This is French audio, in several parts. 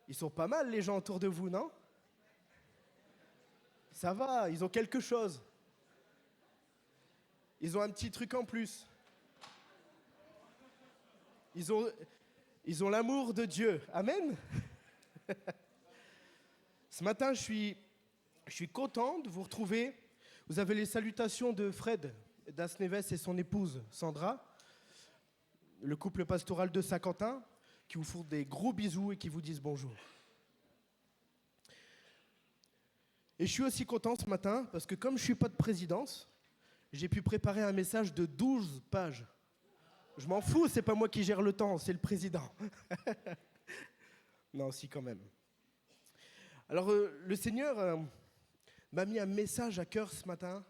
Ils sont pas mal les gens autour de vous, non? Ça va, ils ont quelque chose. Ils ont un petit truc en plus. Ils ont, ils ont l'amour de Dieu. Amen. Ce matin, je suis content de vous retrouver. Vous avez les salutations de Fred Dasneves et son épouse Sandra, le couple pastoral de Saint-Quentin, qui vous font des gros bisous et qui vous disent bonjour. Et je suis aussi content ce matin parce que comme je ne suis pas de présidence, j'ai pu préparer un message de 12 pages. Je m'en fous, c'est pas moi qui gère le temps, c'est le président. Non, si quand même. Alors le Seigneur m'a mis un message à cœur ce matin.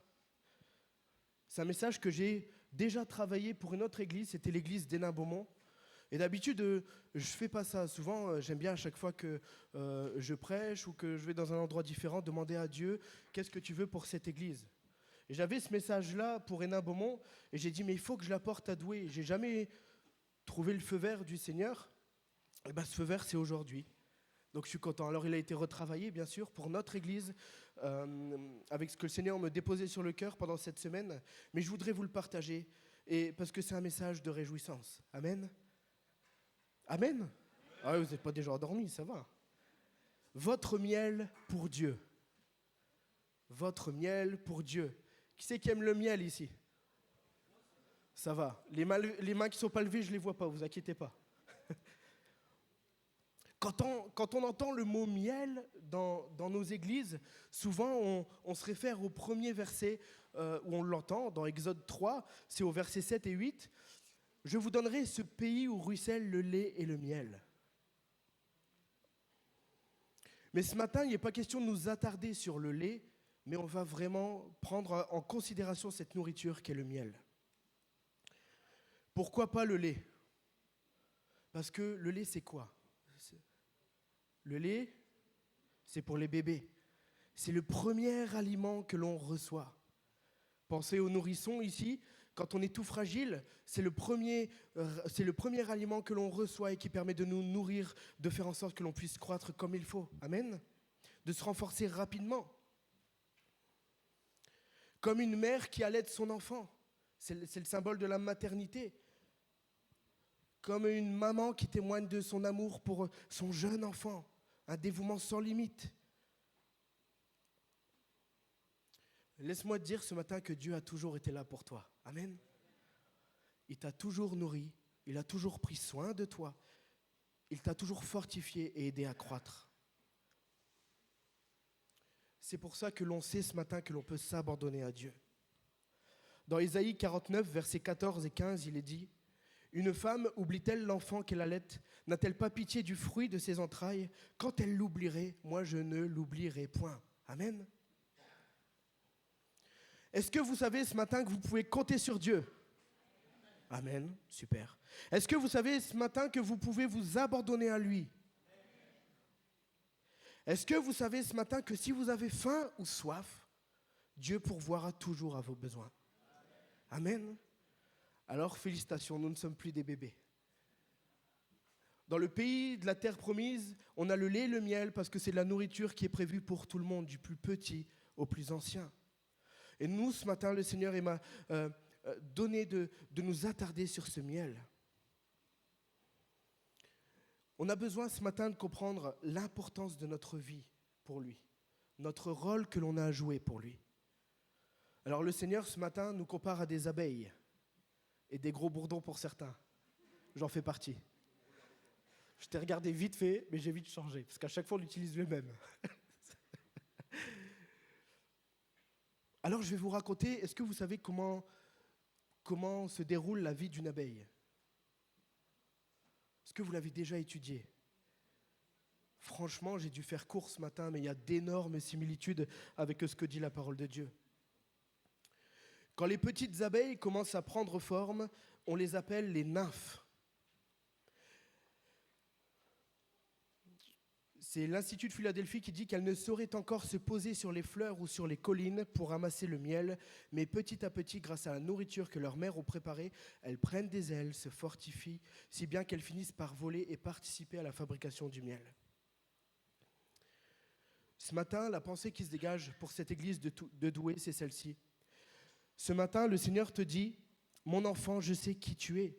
C'est un message que j'ai déjà travaillé pour une autre église, c'était l'église d'Hénin-Beaumont. Et d'habitude, je fais pas ça. Souvent, j'aime bien à chaque fois que je prêche ou que je vais dans un endroit différent, demander à Dieu, qu'est-ce que tu veux pour cette église? Et j'avais ce message-là pour Hénin-Beaumont, et j'ai dit, mais il faut que je l'apporte à Douai. J'ai jamais trouvé le feu vert du Seigneur. Et bien, ce feu vert, c'est aujourd'hui. Donc je suis content. Alors il a été retravaillé, bien sûr, pour notre église, avec ce que le Seigneur me déposait sur le cœur pendant cette semaine. Mais je voudrais vous le partager, et parce que c'est un message de réjouissance. Amen. Amen. Ah, vous n'êtes pas déjà endormis, ça va. Votre miel pour Dieu. Votre miel pour Dieu. Qui c'est qui aime le miel ici? Ça va. Les mains qui ne sont pas levées, je ne les vois pas, vous inquiétez pas. Quand on entend le mot miel dans nos églises, souvent on se réfère au premier verset où on l'entend, dans Exode 3, c'est au verset 7 et 8. Je vous donnerai ce pays où ruisselle le lait et le miel. Mais ce matin, il n'est pas question de nous attarder sur le lait, mais on va vraiment prendre en considération cette nourriture qu'est le miel. Pourquoi pas le lait? Parce que le lait, c'est quoi? Le lait, c'est pour les bébés. C'est le premier aliment que l'on reçoit. Pensez aux nourrissons ici. Quand on est tout fragile, c'est le premier aliment que l'on reçoit et qui permet de nous nourrir, de faire en sorte que l'on puisse croître comme il faut. Amen. De se renforcer rapidement. Comme une mère qui allaite son enfant. C'est le symbole de la maternité. Comme une maman qui témoigne de son amour pour son jeune enfant. Un dévouement sans limite. Laisse-moi te dire ce matin que Dieu a toujours été là pour toi. Amen. Il t'a toujours nourri, il a toujours pris soin de toi, il t'a toujours fortifié et aidé à croître. C'est pour ça que l'on sait ce matin que l'on peut s'abandonner à Dieu. Dans Ésaïe 49, versets 14 et 15, il est dit « Une femme oublie-t-elle l'enfant qu'elle allaite? N'a-t-elle pas pitié du fruit de ses entrailles? Quand elle l'oublierait, moi je ne l'oublierai point. » Amen. Est-ce que vous savez ce matin que vous pouvez compter sur Dieu? Amen, super. Est-ce que vous savez ce matin que vous pouvez vous abandonner à lui? Est-ce que vous savez ce matin que si vous avez faim ou soif, Dieu pourvoira toujours à vos besoins? Amen. Alors félicitations, nous ne sommes plus des bébés. Dans le pays de la terre promise, on a le lait et le miel parce que c'est de la nourriture qui est prévue pour tout le monde, du plus petit au plus ancien. Et nous, ce matin, le Seigneur m'a donné de nous attarder sur ce miel. On a besoin ce matin de comprendre l'importance de notre vie pour lui, notre rôle que l'on a à jouer pour lui. Alors le Seigneur, ce matin, nous compare à des abeilles et des gros bourdons pour certains. J'en fais partie. Je t'ai regardé vite fait, mais j'ai vite changé, parce qu'à chaque fois, on utilise le même. Alors je vais vous raconter, est-ce que vous savez comment se déroule la vie d'une abeille? Est-ce que vous l'avez déjà étudié? Franchement, j'ai dû faire court ce matin, mais il y a d'énormes similitudes avec ce que dit la parole de Dieu. Quand les petites abeilles commencent à prendre forme, on les appelle les nymphes. C'est l'Institut de Philadelphie qui dit qu'elles ne sauraient encore se poser sur les fleurs ou sur les collines pour ramasser le miel, mais petit à petit, grâce à la nourriture que leurs mères ont préparée, elles prennent des ailes, se fortifient, si bien qu'elles finissent par voler et participer à la fabrication du miel. Ce matin, la pensée qui se dégage pour cette église de Douai, c'est celle-ci. Ce matin, le Seigneur te dit, mon enfant, je sais qui tu es.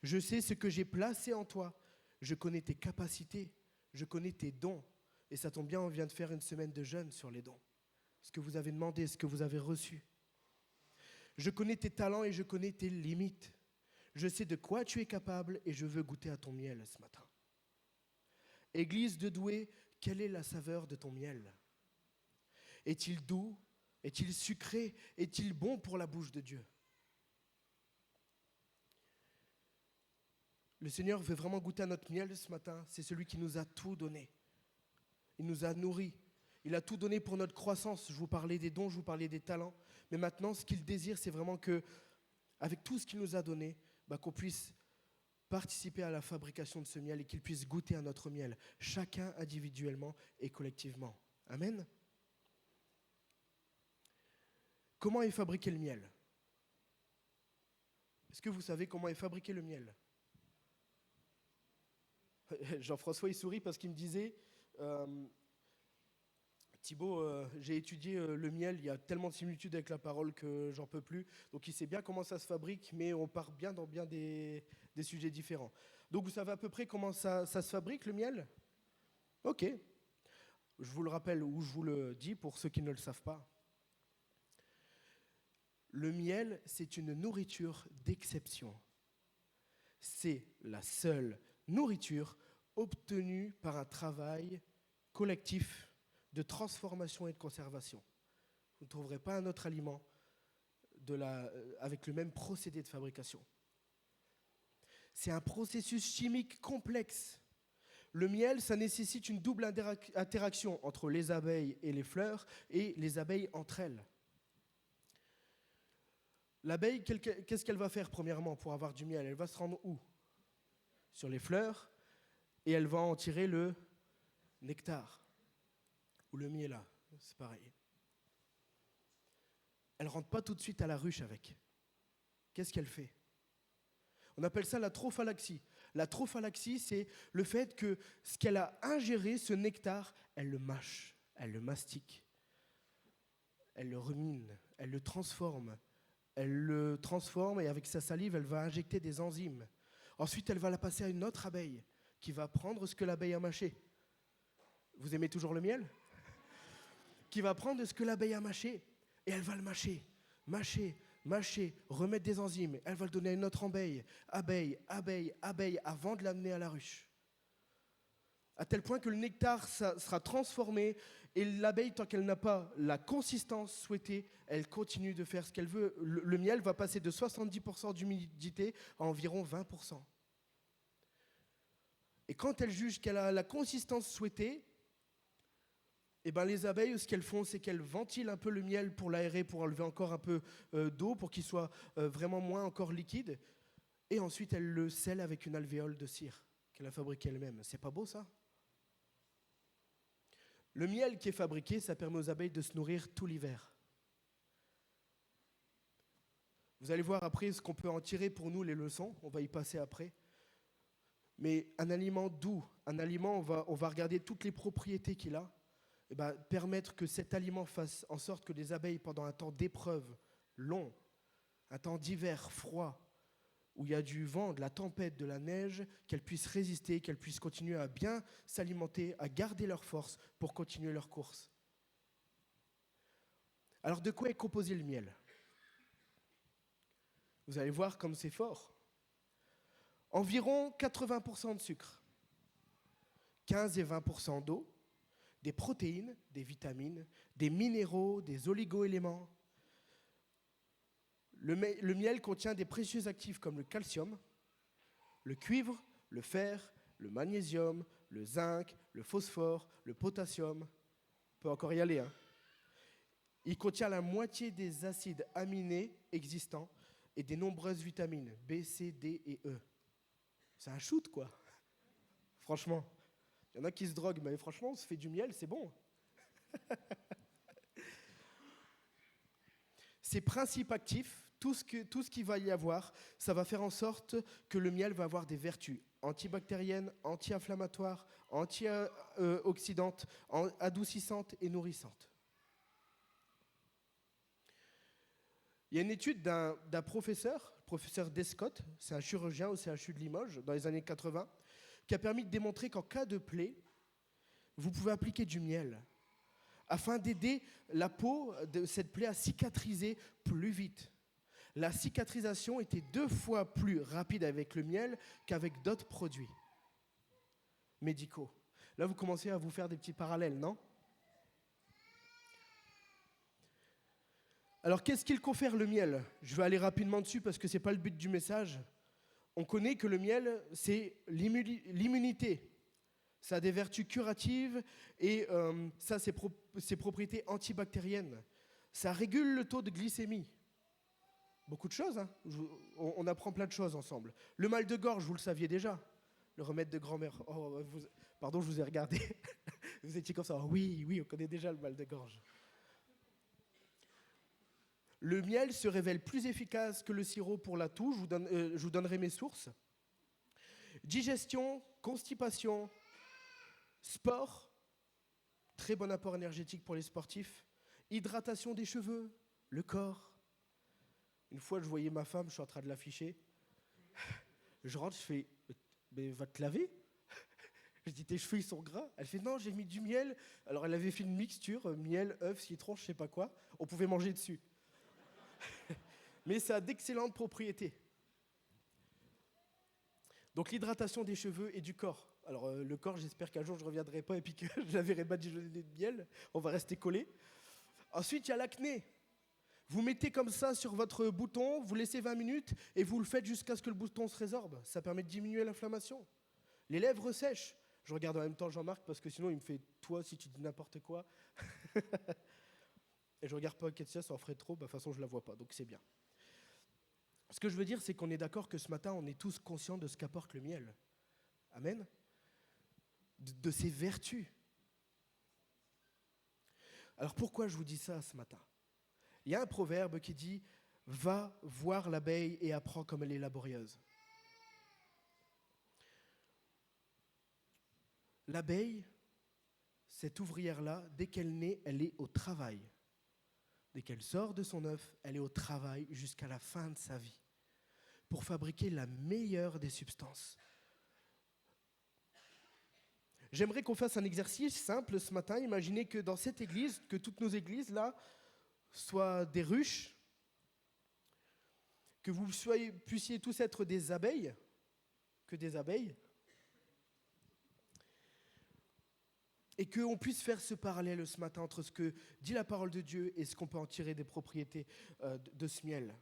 Je sais ce que j'ai placé en toi. Je connais tes capacités. Je connais tes dons. Et ça tombe bien, on vient de faire une semaine de jeûne sur les dons. Ce que vous avez demandé, ce que vous avez reçu. Je connais tes talents et je connais tes limites. Je sais de quoi tu es capable et je veux goûter à ton miel ce matin. Église de Douai, quelle est la saveur de ton miel? Est-il doux? Est-il sucré? Est-il bon pour la bouche de Dieu? Le Seigneur veut vraiment goûter à notre miel ce matin. C'est celui qui nous a tout donné. Il nous a nourris. Il a tout donné pour notre croissance. Je vous parlais des dons, je vous parlais des talents. Mais maintenant, ce qu'il désire, c'est vraiment que, avec tout ce qu'il nous a donné, qu'on puisse participer à la fabrication de ce miel et qu'il puisse goûter à notre miel, chacun individuellement et collectivement. Amen. Comment est fabriqué le miel? Est-ce que vous savez comment est fabriqué le miel? Jean-François, il sourit parce qu'il me disait, Thibaut, j'ai étudié le miel, il y a tellement de similitudes avec la parole que j'en peux plus. Donc il sait bien comment ça se fabrique, mais on part bien dans bien des sujets différents. Donc vous savez à peu près comment ça se fabrique le miel? Ok. Je vous le rappelle ou je vous le dis pour ceux qui ne le savent pas. Le miel, c'est une nourriture d'exception. C'est la seule nourriture obtenue par un travail collectif de transformation et de conservation. Vous ne trouverez pas un autre aliment avec le même procédé de fabrication. C'est un processus chimique complexe. Le miel, ça nécessite une double interaction entre les abeilles et les fleurs et les abeilles entre elles. L'abeille, qu'est-ce qu'elle va faire premièrement pour avoir du miel? Elle va se rendre où? Sur les fleurs et elle va en tirer le nectar. Ou le miel là, c'est pareil. Elle ne rentre pas tout de suite à la ruche avec. Qu'est-ce qu'elle fait? On appelle ça la trophalaxie. La trophalaxie, c'est le fait que ce qu'elle a ingéré, ce nectar, elle le mâche, elle le mastique, elle le rumine, elle le transforme. Elle le transforme et avec sa salive, elle va injecter des enzymes. Ensuite, elle va la passer à une autre abeille qui va prendre ce que l'abeille a mâché. Vous aimez toujours le miel? Qui va prendre ce que l'abeille a mâché et elle va le mâcher, remettre des enzymes. Elle va le donner à une autre abeille, avant de l'amener à la ruche. À tel point que le nectar sera transformé et l'abeille, tant qu'elle n'a pas la consistance souhaitée, elle continue de faire ce qu'elle veut. Le miel va passer de 70% d'humidité à environ 20%. Et quand elle juge qu'elle a la consistance souhaitée, les abeilles, ce qu'elles font, c'est qu'elles ventilent un peu le miel pour l'aérer, pour enlever encore un peu d'eau, pour qu'il soit vraiment moins encore liquide. Et ensuite, elles le scellent avec une alvéole de cire qu'elle a fabriquée elle-même. C'est pas beau, ça? Le miel qui est fabriqué, ça permet aux abeilles de se nourrir tout l'hiver. Vous allez voir après ce qu'on peut en tirer pour nous, les leçons. On va y passer après. Mais un aliment doux, un aliment, on va regarder toutes les propriétés qu'il a, permettre que cet aliment fasse en sorte que les abeilles, pendant un temps d'épreuve long, un temps d'hiver froid, où il y a du vent, de la tempête, de la neige, qu'elles puissent résister, qu'elles puissent continuer à bien s'alimenter, à garder leur force pour continuer leur course. Alors de quoi est composé le miel? Vous allez voir comme c'est fort. Environ 80% de sucre, 15 et 20% d'eau, des protéines, des vitamines, des minéraux, des oligo-éléments. Le miel contient des précieux actifs comme le calcium, le cuivre, le fer, le magnésium, le zinc, le phosphore, le potassium. On peut encore y aller. Il contient la moitié des acides aminés existants et des nombreuses vitamines B, C, D et E. C'est un shoot, quoi. Franchement. Il y en a qui se droguent, mais franchement, on se fait du miel, c'est bon. Ces principes actifs, tout ce qu'il va y avoir, ça va faire en sorte que le miel va avoir des vertus antibactérienne, anti-inflammatoire, antioxydante, adoucissante et nourrissante. Il y a une étude d'un professeur Descott, c'est un chirurgien au CHU de Limoges, dans les années 80, qui a permis de démontrer qu'en cas de plaie, vous pouvez appliquer du miel afin d'aider la peau de cette plaie à cicatriser plus vite. La cicatrisation était 2 fois plus rapide avec le miel qu'avec d'autres produits médicaux. Là, vous commencez à vous faire des petits parallèles, non? Alors, qu'est-ce qu'il confère le miel? Je vais aller rapidement dessus parce que ce n'est pas le but du message. On connaît que le miel, c'est l'immunité. Ça a des vertus curatives et ça, ses propriétés antibactériennes. Ça régule le taux de glycémie. Beaucoup de choses, hein. On apprend plein de choses ensemble. Le mal de gorge, vous le saviez déjà. Le remède de grand-mère. Oh, pardon, je vous ai regardé. Vous étiez comme ça. Oh, oui, on connaît déjà le mal de gorge. Le miel se révèle plus efficace que le sirop pour la toux. Je vous donnerai mes sources. Digestion, constipation, sport, très bon apport énergétique pour les sportifs. Hydratation des cheveux, le corps. Une fois, je voyais ma femme, je suis en train de l'afficher. Je rentre, je fais « Mais va te laver ?» Je dis « Tes cheveux, ils sont gras ?» Elle fait « Non, j'ai mis du miel. » Alors, elle avait fait une mixture, miel, œuf, citron, je sais pas quoi. On pouvait manger dessus. Mais ça a d'excellentes propriétés. Donc, l'hydratation des cheveux et du corps. Alors, le corps, j'espère qu'un jour, je ne reviendrai pas et puis que je la verrai badigeonner de miel. On va rester collés. Ensuite, il y a l'acné. Vous mettez comme ça sur votre bouton, vous laissez 20 minutes et vous le faites jusqu'à ce que le bouton se résorbe. Ça permet de diminuer l'inflammation. Les lèvres sèches. Je regarde en même temps Jean-Marc parce que sinon il me fait « toi si tu dis n'importe quoi ». Et je regarde pas Ketsia, ça en ferait trop, de toute façon je la vois pas, donc c'est bien. Ce que je veux dire, c'est qu'on est d'accord que ce matin, on est tous conscients de ce qu'apporte le miel. Amen. De ses vertus. Alors pourquoi je vous dis ça ce matin? Il y a un proverbe qui dit « Va voir l'abeille et apprends comme elle est laborieuse ». L'abeille, cette ouvrière-là, dès qu'elle naît, elle est au travail. Dès qu'elle sort de son œuf, elle est au travail jusqu'à la fin de sa vie pour fabriquer la meilleure des substances. J'aimerais qu'on fasse un exercice simple ce matin. Imaginez que dans cette église, que toutes nos églises là, soient des ruches, que vous puissiez tous être des abeilles, et qu'on puisse faire ce parallèle ce matin entre ce que dit la parole de Dieu et ce qu'on peut en tirer des propriétés de ce miel.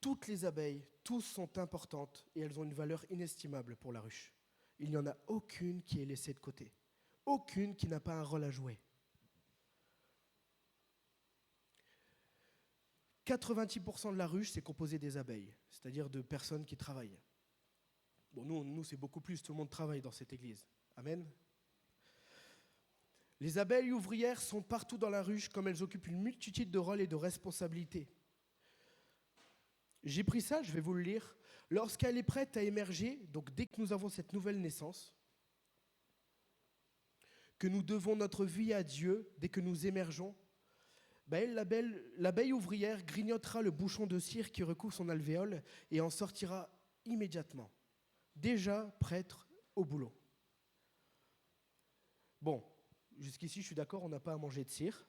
Toutes les abeilles, tous sont importantes et elles ont une valeur inestimable pour la ruche. Il n'y en a aucune qui est laissée de côté. Aucune qui n'a pas un rôle à jouer. 90% de la ruche, c'est composé des abeilles, c'est-à-dire de personnes qui travaillent. Bon, nous, c'est beaucoup plus, tout le monde travaille dans cette église. Amen. Les abeilles ouvrières sont partout dans la ruche, comme elles occupent une multitude de rôles et de responsabilités. J'ai pris ça, je vais vous le lire. Lorsqu'elle est prête à émerger, donc dès que nous avons cette nouvelle naissance, que nous devons notre vie à Dieu, dès que nous émergeons, l'abeille ouvrière grignotera le bouchon de cire qui recouvre son alvéole et en sortira immédiatement, déjà prête au boulot. Bon, jusqu'ici je suis d'accord, on n'a pas à manger de cire,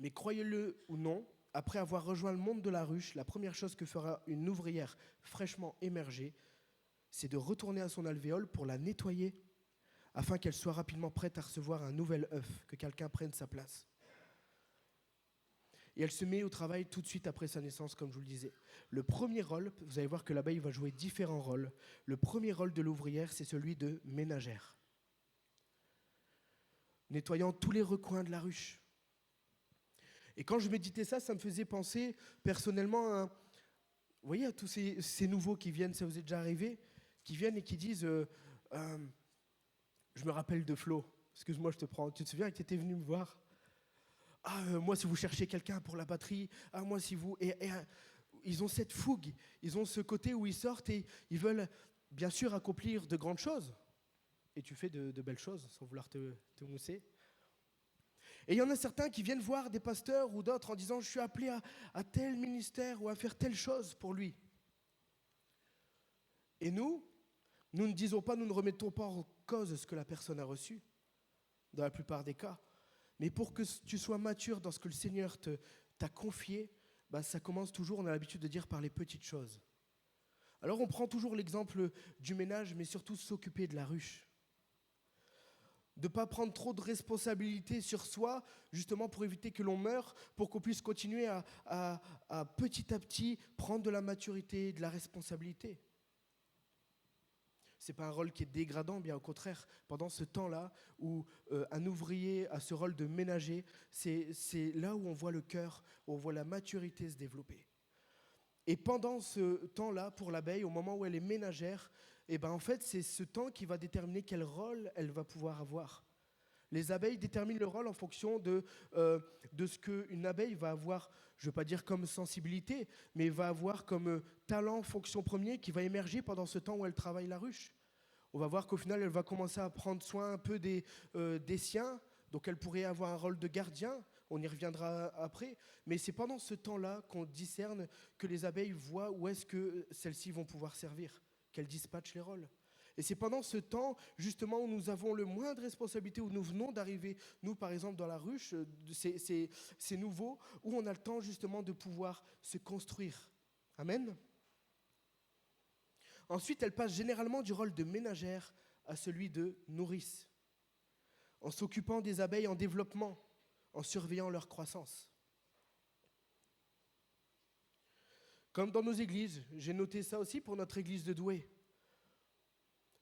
mais croyez-le ou non, après avoir rejoint le monde de la ruche, la première chose que fera une ouvrière fraîchement émergée, c'est de retourner à son alvéole pour la nettoyer, afin qu'elle soit rapidement prête à recevoir un nouvel œuf, que quelqu'un prenne sa place. Et elle se met au travail tout de suite après sa naissance, comme je vous le disais. Le premier rôle, vous allez voir que l'abeille va jouer différents rôles. Le premier rôle de l'ouvrière, c'est celui de ménagère. Nettoyant tous les recoins de la ruche. Et quand je méditais ça, ça me faisait penser personnellement à, vous voyez, à tous ces nouveaux qui viennent, ça vous est déjà arrivé, qui viennent et qui disent je me rappelle de Flo, excuse-moi, je te prends, tu te souviens que tu étais venu me voir? Moi, si vous cherchez quelqu'un pour la batterie, moi, si vous... ils ont cette fougue, ils ont ce côté où ils sortent et ils veulent bien sûr accomplir de grandes choses. Et tu fais de belles choses sans vouloir te mousser. Et il y en a certains qui viennent voir des pasteurs ou d'autres en disant je suis appelé à tel ministère ou à faire telle chose pour lui. Et nous ne disons pas, nous ne remettons pas en cause ce que la personne a reçu, dans la plupart des cas. Mais pour que tu sois mature dans ce que le Seigneur t'a confié, ça commence toujours, on a l'habitude de dire, par les petites choses. Alors on prend toujours l'exemple du ménage, mais surtout s'occuper de la ruche. De ne pas prendre trop de responsabilités sur soi, justement pour éviter que l'on meure, pour qu'on puisse continuer à petit à petit prendre de la maturité, de la responsabilité. Ce n'est pas un rôle qui est dégradant, bien au contraire. Pendant ce temps-là, où un ouvrier a ce rôle de ménager, c'est là où on voit le cœur, où on voit la maturité se développer. Et pendant ce temps-là, pour l'abeille, au moment où elle est ménagère, en fait, c'est ce temps qui va déterminer quel rôle elle va pouvoir avoir. Les abeilles déterminent le rôle en fonction de ce qu'une abeille va avoir, je ne veux pas dire comme sensibilité, mais va avoir comme talent, fonction premier qui va émerger pendant ce temps où elle travaille la ruche. On va voir qu'au final, elle va commencer à prendre soin un peu des siens, donc elle pourrait avoir un rôle de gardien, on y reviendra après, mais c'est pendant ce temps-là qu'on discerne que les abeilles voient où est-ce que celles-ci vont pouvoir servir, qu'elles dispatchent les rôles. Et c'est pendant ce temps, justement, où nous avons le moins de responsabilités, où nous venons d'arriver, nous, par exemple, dans la ruche, c'est nouveau, où on a le temps, justement, de pouvoir se construire. Amen. Ensuite, elle passe généralement du rôle de ménagère à celui de nourrice, en s'occupant des abeilles en développement, en surveillant leur croissance. Comme dans nos églises, j'ai noté ça aussi pour notre église de Douai.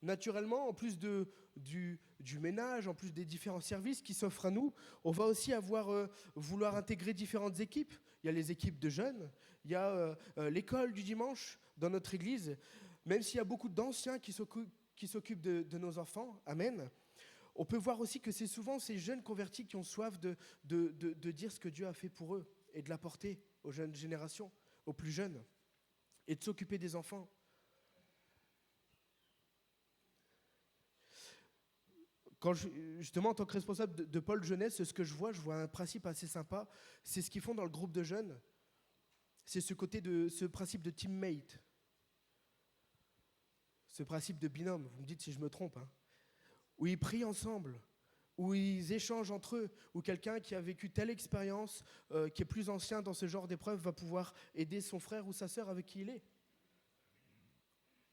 Naturellement, en plus du ménage, en plus des différents services qui s'offrent à nous, on va aussi vouloir intégrer différentes équipes. Il y a les équipes de jeunes, il y a l'école du dimanche dans notre église, même s'il y a beaucoup d'anciens qui s'occupent de nos enfants. Amen. On peut voir aussi que c'est souvent ces jeunes convertis qui ont soif de dire ce que Dieu a fait pour eux et de l'apporter aux jeunes générations, aux plus jeunes, et de s'occuper des enfants. Justement, en tant que responsable de pôle jeunesse, ce que je vois un principe assez sympa, c'est ce qu'ils font dans le groupe de jeunes. C'est ce principe de teammate, ce principe de binôme, vous me dites si je me trompe, où ils prient ensemble, où ils échangent entre eux, où quelqu'un qui a vécu telle expérience, qui est plus ancien dans ce genre d'épreuve, va pouvoir aider son frère ou sa sœur avec qui il est.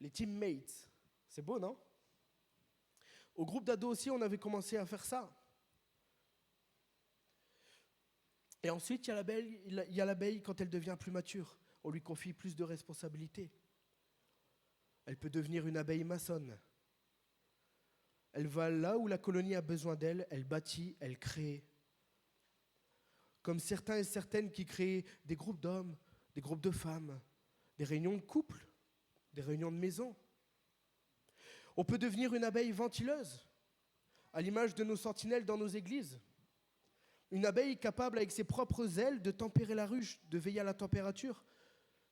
Les teammates, c'est beau, non ? Au groupe d'ados aussi, on avait commencé à faire ça. Et ensuite, il y a l'abeille quand elle devient plus mature. On lui confie plus de responsabilités. Elle peut devenir une abeille maçonne. Elle va là où la colonie a besoin d'elle, elle bâtit, elle crée. Comme certains et certaines qui créent des groupes d'hommes, des groupes de femmes, des réunions de couple, des réunions de maison. On peut devenir une abeille ventileuse, à l'image de nos sentinelles dans nos églises. Une abeille capable, avec ses propres ailes, de tempérer la ruche, de veiller à la température,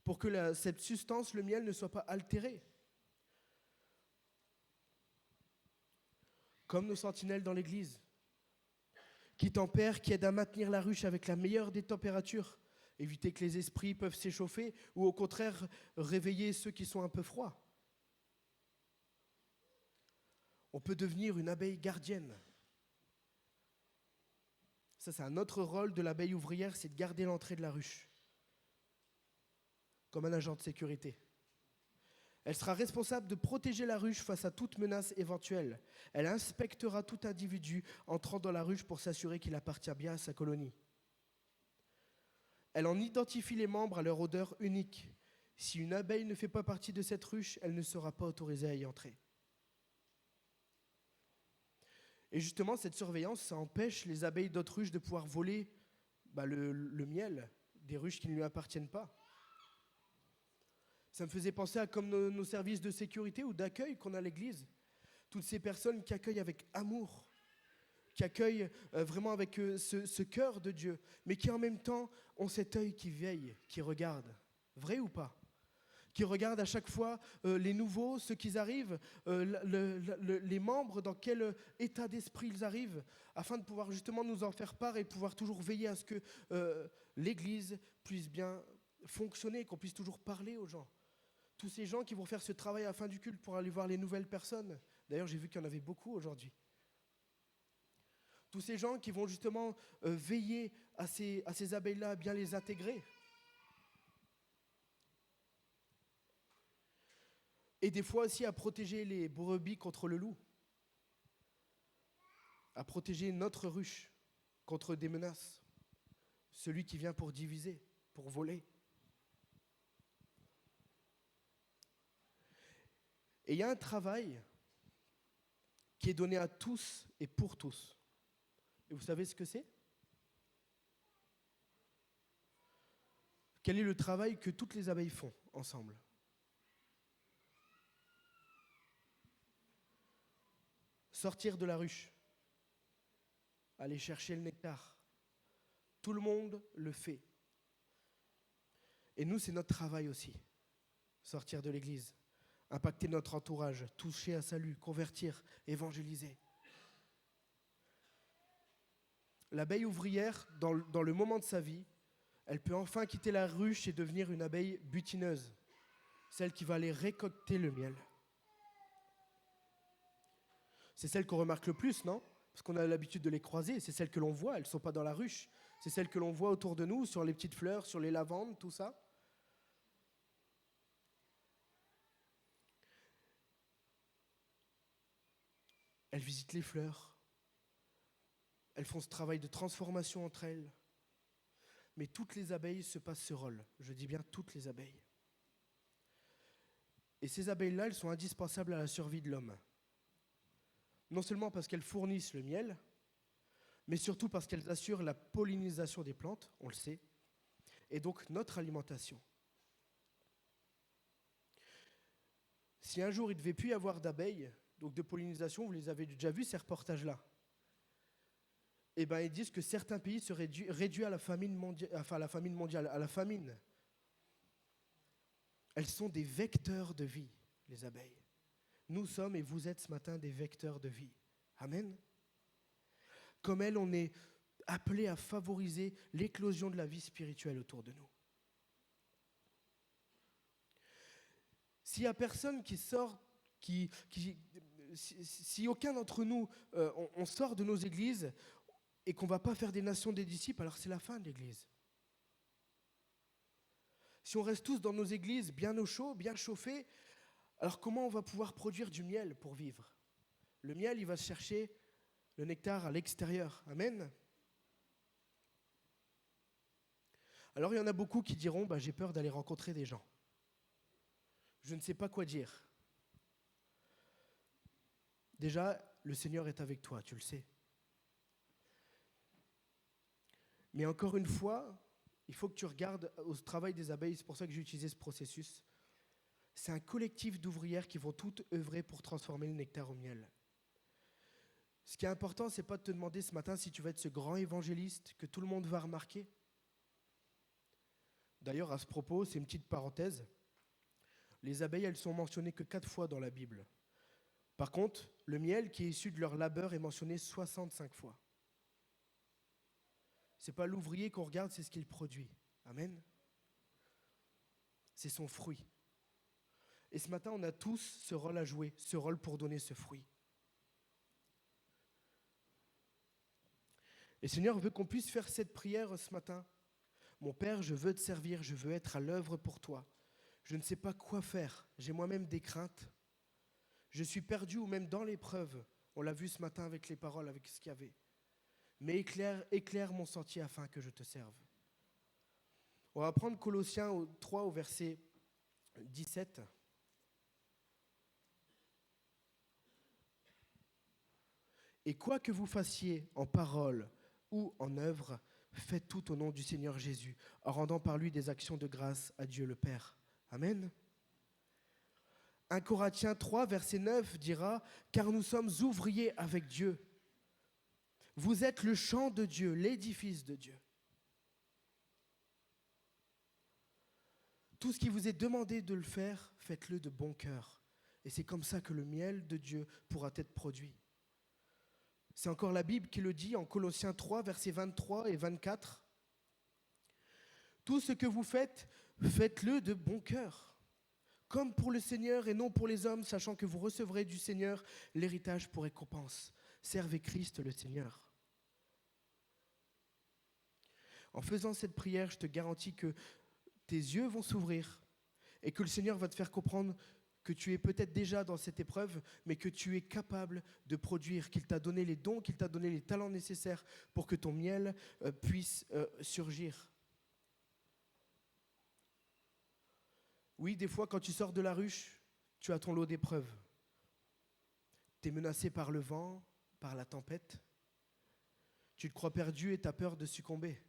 pour que cette substance, le miel, ne soit pas altéré. Comme nos sentinelles dans l'église, qui tempèrent, qui aident à maintenir la ruche avec la meilleure des températures, éviter que les esprits peuvent s'échauffer, ou au contraire, réveiller ceux qui sont un peu froids. On peut devenir une abeille gardienne. Ça, c'est un autre rôle de l'abeille ouvrière, c'est de garder l'entrée de la ruche, comme un agent de sécurité. Elle sera responsable de protéger la ruche face à toute menace éventuelle. Elle inspectera tout individu entrant dans la ruche pour s'assurer qu'il appartient bien à sa colonie. Elle en identifie les membres à leur odeur unique. Si une abeille ne fait pas partie de cette ruche, elle ne sera pas autorisée à y entrer. Et justement, cette surveillance, ça empêche les abeilles d'autres ruches de pouvoir voler le miel des ruches qui ne lui appartiennent pas. Ça me faisait penser à comme nos services de sécurité ou d'accueil qu'on a à l'église. Toutes ces personnes qui accueillent avec amour, qui accueillent vraiment avec ce cœur de Dieu, mais qui en même temps ont cet œil qui veille, qui regarde. Vrai ou pas? Qui regardent à chaque fois les nouveaux, ceux qui arrivent, les membres, dans quel état d'esprit ils arrivent, afin de pouvoir justement nous en faire part et pouvoir toujours veiller à ce que l'Église puisse bien fonctionner, qu'on puisse toujours parler aux gens. Tous ces gens qui vont faire ce travail à la fin du culte pour aller voir les nouvelles personnes. D'ailleurs, j'ai vu qu'il y en avait beaucoup aujourd'hui. Tous ces gens qui vont justement veiller à ces abeilles-là, à bien les intégrer. Et des fois aussi à protéger les brebis contre le loup. À protéger notre ruche contre des menaces. Celui qui vient pour diviser, pour voler. Et il y a un travail qui est donné à tous et pour tous. Et vous savez ce que c'est? Quel est le travail que toutes les abeilles font ensemble? Sortir de la ruche, aller chercher le nectar. Tout le monde le fait. Et nous, c'est notre travail aussi. Sortir de l'église, impacter notre entourage, toucher à salut, convertir, évangéliser. L'abeille ouvrière, dans le moment de sa vie, elle peut enfin quitter la ruche et devenir une abeille butineuse, celle qui va aller récolter le miel. C'est celle qu'on remarque le plus, non? Parce qu'on a l'habitude de les croiser, c'est celles que l'on voit, elles ne sont pas dans la ruche. C'est celles que l'on voit autour de nous, sur les petites fleurs, sur les lavandes, tout ça. Elles visitent les fleurs. Elles font ce travail de transformation entre elles. Mais toutes les abeilles se passent ce rôle. Je dis bien toutes les abeilles. Et ces abeilles-là, elles sont indispensables à la survie de l'homme. Non seulement parce qu'elles fournissent le miel, mais surtout parce qu'elles assurent la pollinisation des plantes, on le sait, et donc notre alimentation. Si un jour il ne devait plus y avoir d'abeilles, donc de pollinisation, vous les avez déjà vus ces reportages-là, eh bien ils disent que certains pays seraient réduits à la famine mondiale, à la famine. Elles sont des vecteurs de vie, les abeilles. Nous sommes et vous êtes ce matin des vecteurs de vie. Amen. Comme elles, on est appelé à favoriser l'éclosion de la vie spirituelle autour de nous. S'il n'y a personne qui sort, si aucun d'entre nous, on sort de nos églises et qu'on ne va pas faire des nations des disciples, alors c'est la fin de l'église. Si on reste tous dans nos églises bien au chaud, bien chauffés, alors comment on va pouvoir produire du miel pour vivre? Le miel, il va chercher le nectar à l'extérieur. Amen. Alors il y en a beaucoup qui diront, j'ai peur d'aller rencontrer des gens. Je ne sais pas quoi dire. Déjà, le Seigneur est avec toi, tu le sais. Mais encore une fois, il faut que tu regardes au travail des abeilles, c'est pour ça que j'ai utilisé ce processus. C'est un collectif d'ouvrières qui vont toutes œuvrer pour transformer le nectar au miel. Ce qui est important, ce n'est pas de te demander ce matin si tu vas être ce grand évangéliste que tout le monde va remarquer. D'ailleurs, à ce propos, c'est une petite parenthèse. Les abeilles, elles sont mentionnées que 4 fois dans la Bible. Par contre, le miel qui est issu de leur labeur est mentionné 65 fois. Ce n'est pas l'ouvrier qu'on regarde, c'est ce qu'il produit. Amen. C'est son fruit. Et ce matin, on a tous ce rôle à jouer, ce rôle pour donner ce fruit. Et le Seigneur veut qu'on puisse faire cette prière ce matin. Mon Père, je veux te servir, je veux être à l'œuvre pour toi. Je ne sais pas quoi faire, j'ai moi-même des craintes. Je suis perdu ou même dans l'épreuve. On l'a vu ce matin avec les paroles, avec ce qu'il y avait. Mais éclaire mon sentier afin que je te serve. On va prendre Colossiens 3 au verset 17. Et quoi que vous fassiez en parole ou en œuvre, faites tout au nom du Seigneur Jésus, en rendant par lui des actions de grâce à Dieu le Père. Amen. 1 Corinthiens 3, verset 9 dira « Car nous sommes ouvriers avec Dieu. Vous êtes le champ de Dieu, l'édifice de Dieu. » Tout ce qui vous est demandé de le faire, faites-le de bon cœur. Et c'est comme ça que le miel de Dieu pourra être produit. C'est encore la Bible qui le dit en Colossiens 3, versets 23 et 24. Tout ce que vous faites, faites-le de bon cœur, comme pour le Seigneur et non pour les hommes, sachant que vous recevrez du Seigneur l'héritage pour récompense. Servez Christ le Seigneur. En faisant cette prière, je te garantis que tes yeux vont s'ouvrir et que le Seigneur va te faire comprendre que tu es peut-être déjà dans cette épreuve, mais que tu es capable de produire, qu'il t'a donné les dons, qu'il t'a donné les talents nécessaires pour que ton miel puisse surgir. Oui, des fois, quand tu sors de la ruche, tu as ton lot d'épreuves. Tu es menacé par le vent, par la tempête. Tu te crois perdu et tu as peur de succomber.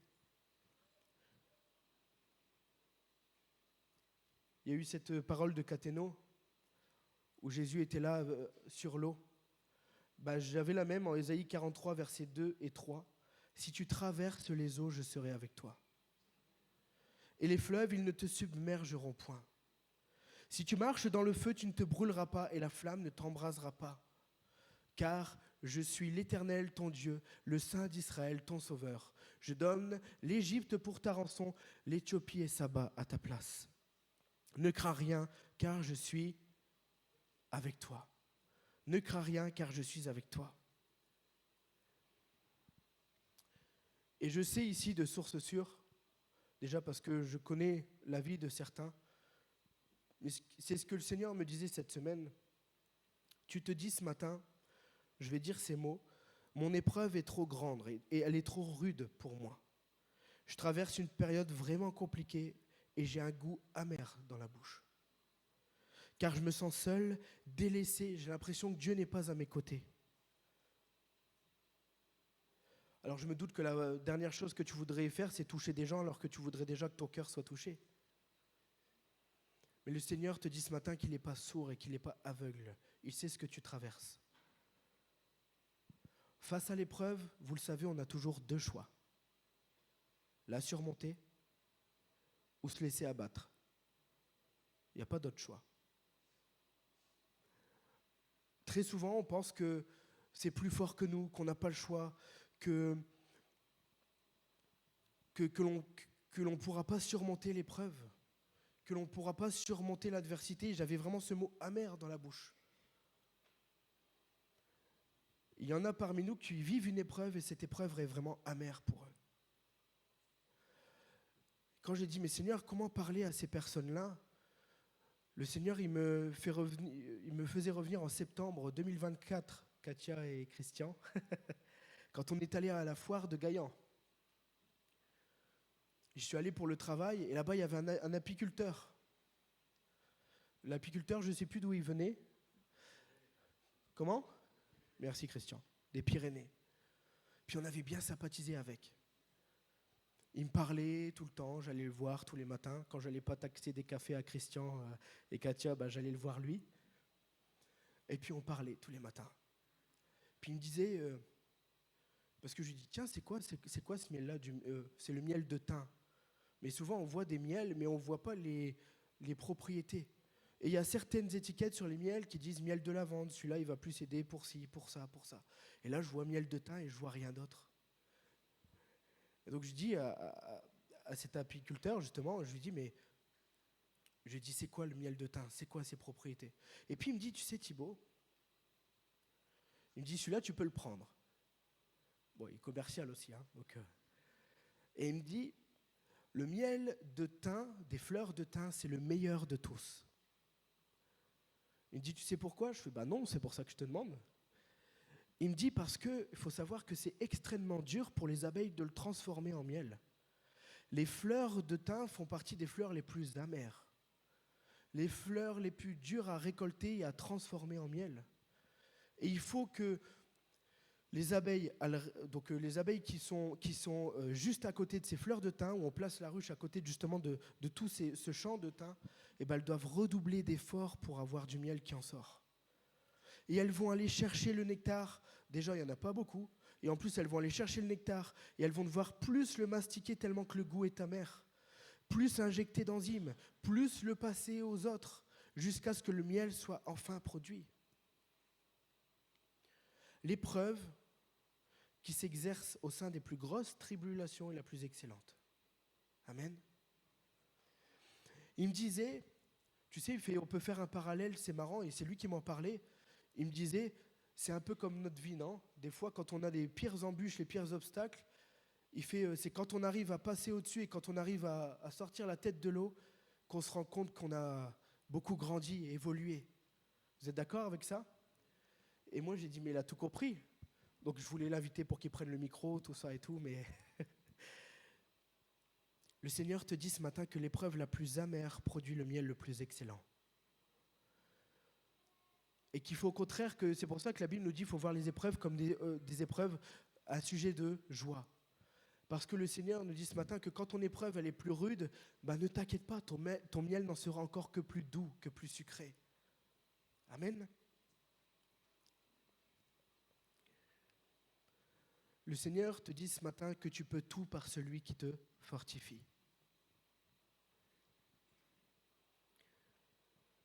Il y a eu cette parole de Cathéno, où Jésus était là sur l'eau. J'avais la même en Ésaïe 43, versets 2 et 3. « Si tu traverses les eaux, je serai avec toi. Et les fleuves, ils ne te submergeront point. Si tu marches dans le feu, tu ne te brûleras pas, et la flamme ne t'embrasera pas. Car je suis l'Éternel, ton Dieu, le Saint d'Israël, ton Sauveur. Je donne l'Égypte pour ta rançon, l'Éthiopie et Saba à ta place. Ne crains rien, car je suis avec toi. Ne crains rien, car je suis avec toi. » Et je sais ici de source sûre, déjà parce que je connais la vie de certains, mais c'est ce que le Seigneur me disait cette semaine. Tu te dis ce matin, je vais dire ces mots, mon épreuve est trop grande et elle est trop rude pour moi. Je traverse une période vraiment compliquée et j'ai un goût amer dans la bouche. Car je me sens seul, délaissé, j'ai l'impression que Dieu n'est pas à mes côtés. Alors je me doute que la dernière chose que tu voudrais faire, c'est toucher des gens alors que tu voudrais déjà que ton cœur soit touché. Mais le Seigneur te dit ce matin qu'il n'est pas sourd et qu'il n'est pas aveugle. Il sait ce que tu traverses. Face à l'épreuve, vous le savez, on a toujours deux choix. La surmonter ou se laisser abattre. Il n'y a pas d'autre choix. Très souvent, on pense que c'est plus fort que nous, qu'on n'a pas le choix, que l'on ne pourra pas surmonter l'épreuve, que l'on ne pourra pas surmonter l'adversité. J'avais vraiment ce mot amer dans la bouche. Il y en a parmi nous qui vivent une épreuve et cette épreuve est vraiment amère pour eux. Quand j'ai dit, mais Seigneur, comment parler à ces personnes-là ? Le Seigneur, il me faisait revenir en septembre 2024, Katia et Christian, quand on est allé à la foire de Gaillan. Je suis allé pour le travail et là-bas, il y avait un apiculteur. L'apiculteur, je ne sais plus d'où il venait. Comment ? Merci Christian. Des Pyrénées. Puis on avait bien sympathisé avec. Il me parlait tout le temps, j'allais le voir tous les matins. Quand je n'allais pas taxer des cafés à Christian et Katia, j'allais le voir lui. Et puis on parlait tous les matins. Puis il me disait, parce que je lui dis, tiens, c'est quoi ce miel-là ? C'est le miel de thym. Mais souvent on voit des miels, mais on ne voit pas les propriétés. Et il y a certaines étiquettes sur les miels qui disent miel de lavande, celui-là il va plus aider pour ci, pour ça, pour ça. Et là je vois miel de thym et je vois rien d'autre. Et donc je dis à cet apiculteur, justement, je lui dis, mais c'est quoi le miel de thym ? C'est quoi ses propriétés ? Et puis il me dit, tu sais Thibaut, il me dit, celui-là tu peux le prendre. Bon, il est commercial aussi. Et il me dit, le miel de thym, des fleurs de thym, c'est le meilleur de tous. Il me dit, tu sais pourquoi ? Je fais, non, c'est pour ça que je te demande. Il me dit parce qu'il faut savoir que c'est extrêmement dur pour les abeilles de le transformer en miel. Les fleurs de thym font partie des fleurs les plus amères. Les fleurs les plus dures à récolter et à transformer en miel. Et il faut que les abeilles qui sont juste à côté de ces fleurs de thym, où on place la ruche à côté justement de tout ce champ de thym, elles doivent redoubler d'efforts pour avoir du miel qui en sort. Et elles vont aller chercher le nectar. Déjà, il n'y en a pas beaucoup. Et en plus, elles vont aller chercher le nectar. Et elles vont devoir plus le mastiquer tellement que le goût est amer. plus injecter d'enzymes, plus le passer aux autres, jusqu'à ce que le miel soit enfin produit. L'épreuve qui s'exerce au sein des plus grosses tribulations est la plus excellente. Amen. Il me disait, tu sais, on peut faire un parallèle, c'est marrant, et c'est lui qui m'en parlait. Il me disait, c'est un peu comme notre vie, non? Des fois, quand on a les pires embûches, les pires obstacles, c'est quand on arrive à passer au-dessus et quand on arrive à sortir la tête de l'eau qu'on se rend compte qu'on a beaucoup grandi et évolué. Vous êtes d'accord avec ça? Et moi, j'ai dit, mais il a tout compris. Donc, je voulais l'inviter pour qu'il prenne le micro, tout ça et tout, mais le Seigneur te dit ce matin que l'épreuve la plus amère produit le miel le plus excellent. Et qu'il faut au contraire que, c'est pour ça que la Bible nous dit qu'il faut voir les épreuves comme des épreuves à sujet de joie. Parce que le Seigneur nous dit ce matin que quand ton épreuve elle est plus rude, ne t'inquiète pas, ton miel n'en sera encore que plus doux, que plus sucré. Amen. Le Seigneur te dit ce matin que tu peux tout par celui qui te fortifie.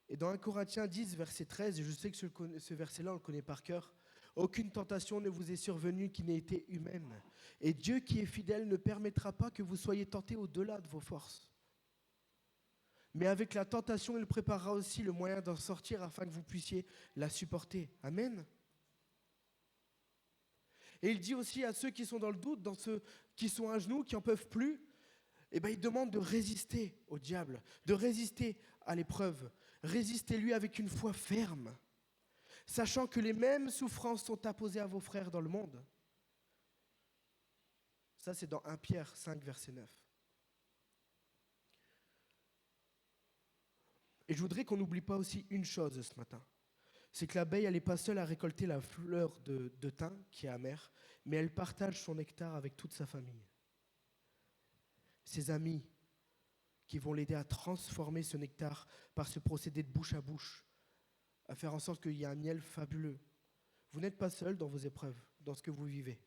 Et dans 1 Corinthiens 10, verset 13, et je sais que ce verset-là, on le connaît par cœur, « Aucune tentation ne vous est survenue qui n'ait été humaine. Et Dieu qui est fidèle ne permettra pas que vous soyez tentés au-delà de vos forces. Mais avec la tentation, il préparera aussi le moyen d'en sortir afin que vous puissiez la supporter. » Amen. Et il dit aussi à ceux qui sont dans le doute, dans ceux qui sont à genoux, qui n'en peuvent plus, il demande de résister au diable, de résister à l'épreuve. Résistez-lui avec une foi ferme, sachant que les mêmes souffrances sont imposées à vos frères dans le monde. Ça, c'est dans 1 Pierre 5, verset 9. Et je voudrais qu'on n'oublie pas aussi une chose ce matin. C'est que l'abeille, elle n'est pas seule à récolter la fleur de thym, qui est amère, mais elle partage son nectar avec toute sa famille. Ses amis qui vont l'aider à transformer ce nectar par ce procédé de bouche à bouche, à faire en sorte qu'il y ait un miel fabuleux. Vous n'êtes pas seul dans vos épreuves, dans ce que vous vivez.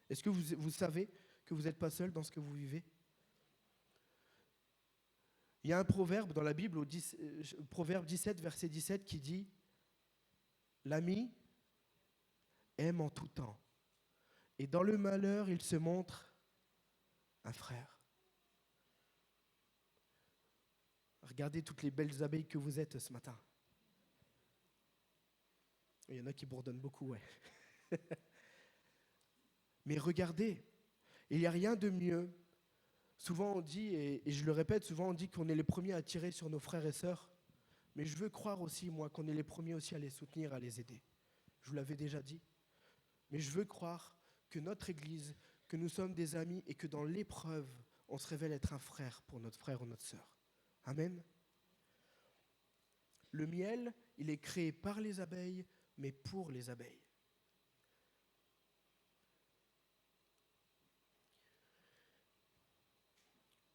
Est-ce que vous savez que vous n'êtes pas seul dans ce que vous vivez? Il y a un proverbe dans la Bible, proverbe 17, verset 17, qui dit « L'ami aime en tout temps, et dans le malheur, il se montre un frère. » Regardez toutes les belles abeilles que vous êtes ce matin. Il y en a qui bourdonnent beaucoup, ouais. Mais regardez, il n'y a rien de mieux. Souvent on dit, et je le répète, souvent on dit qu'on est les premiers à tirer sur nos frères et sœurs. Mais je veux croire aussi, moi, qu'on est les premiers aussi à les soutenir, à les aider. Je vous l'avais déjà dit. Mais je veux croire que notre Église, que nous sommes des amis et que dans l'épreuve, on se révèle être un frère pour notre frère ou notre sœur. Amen. Le miel, il est créé par les abeilles, mais pour les abeilles.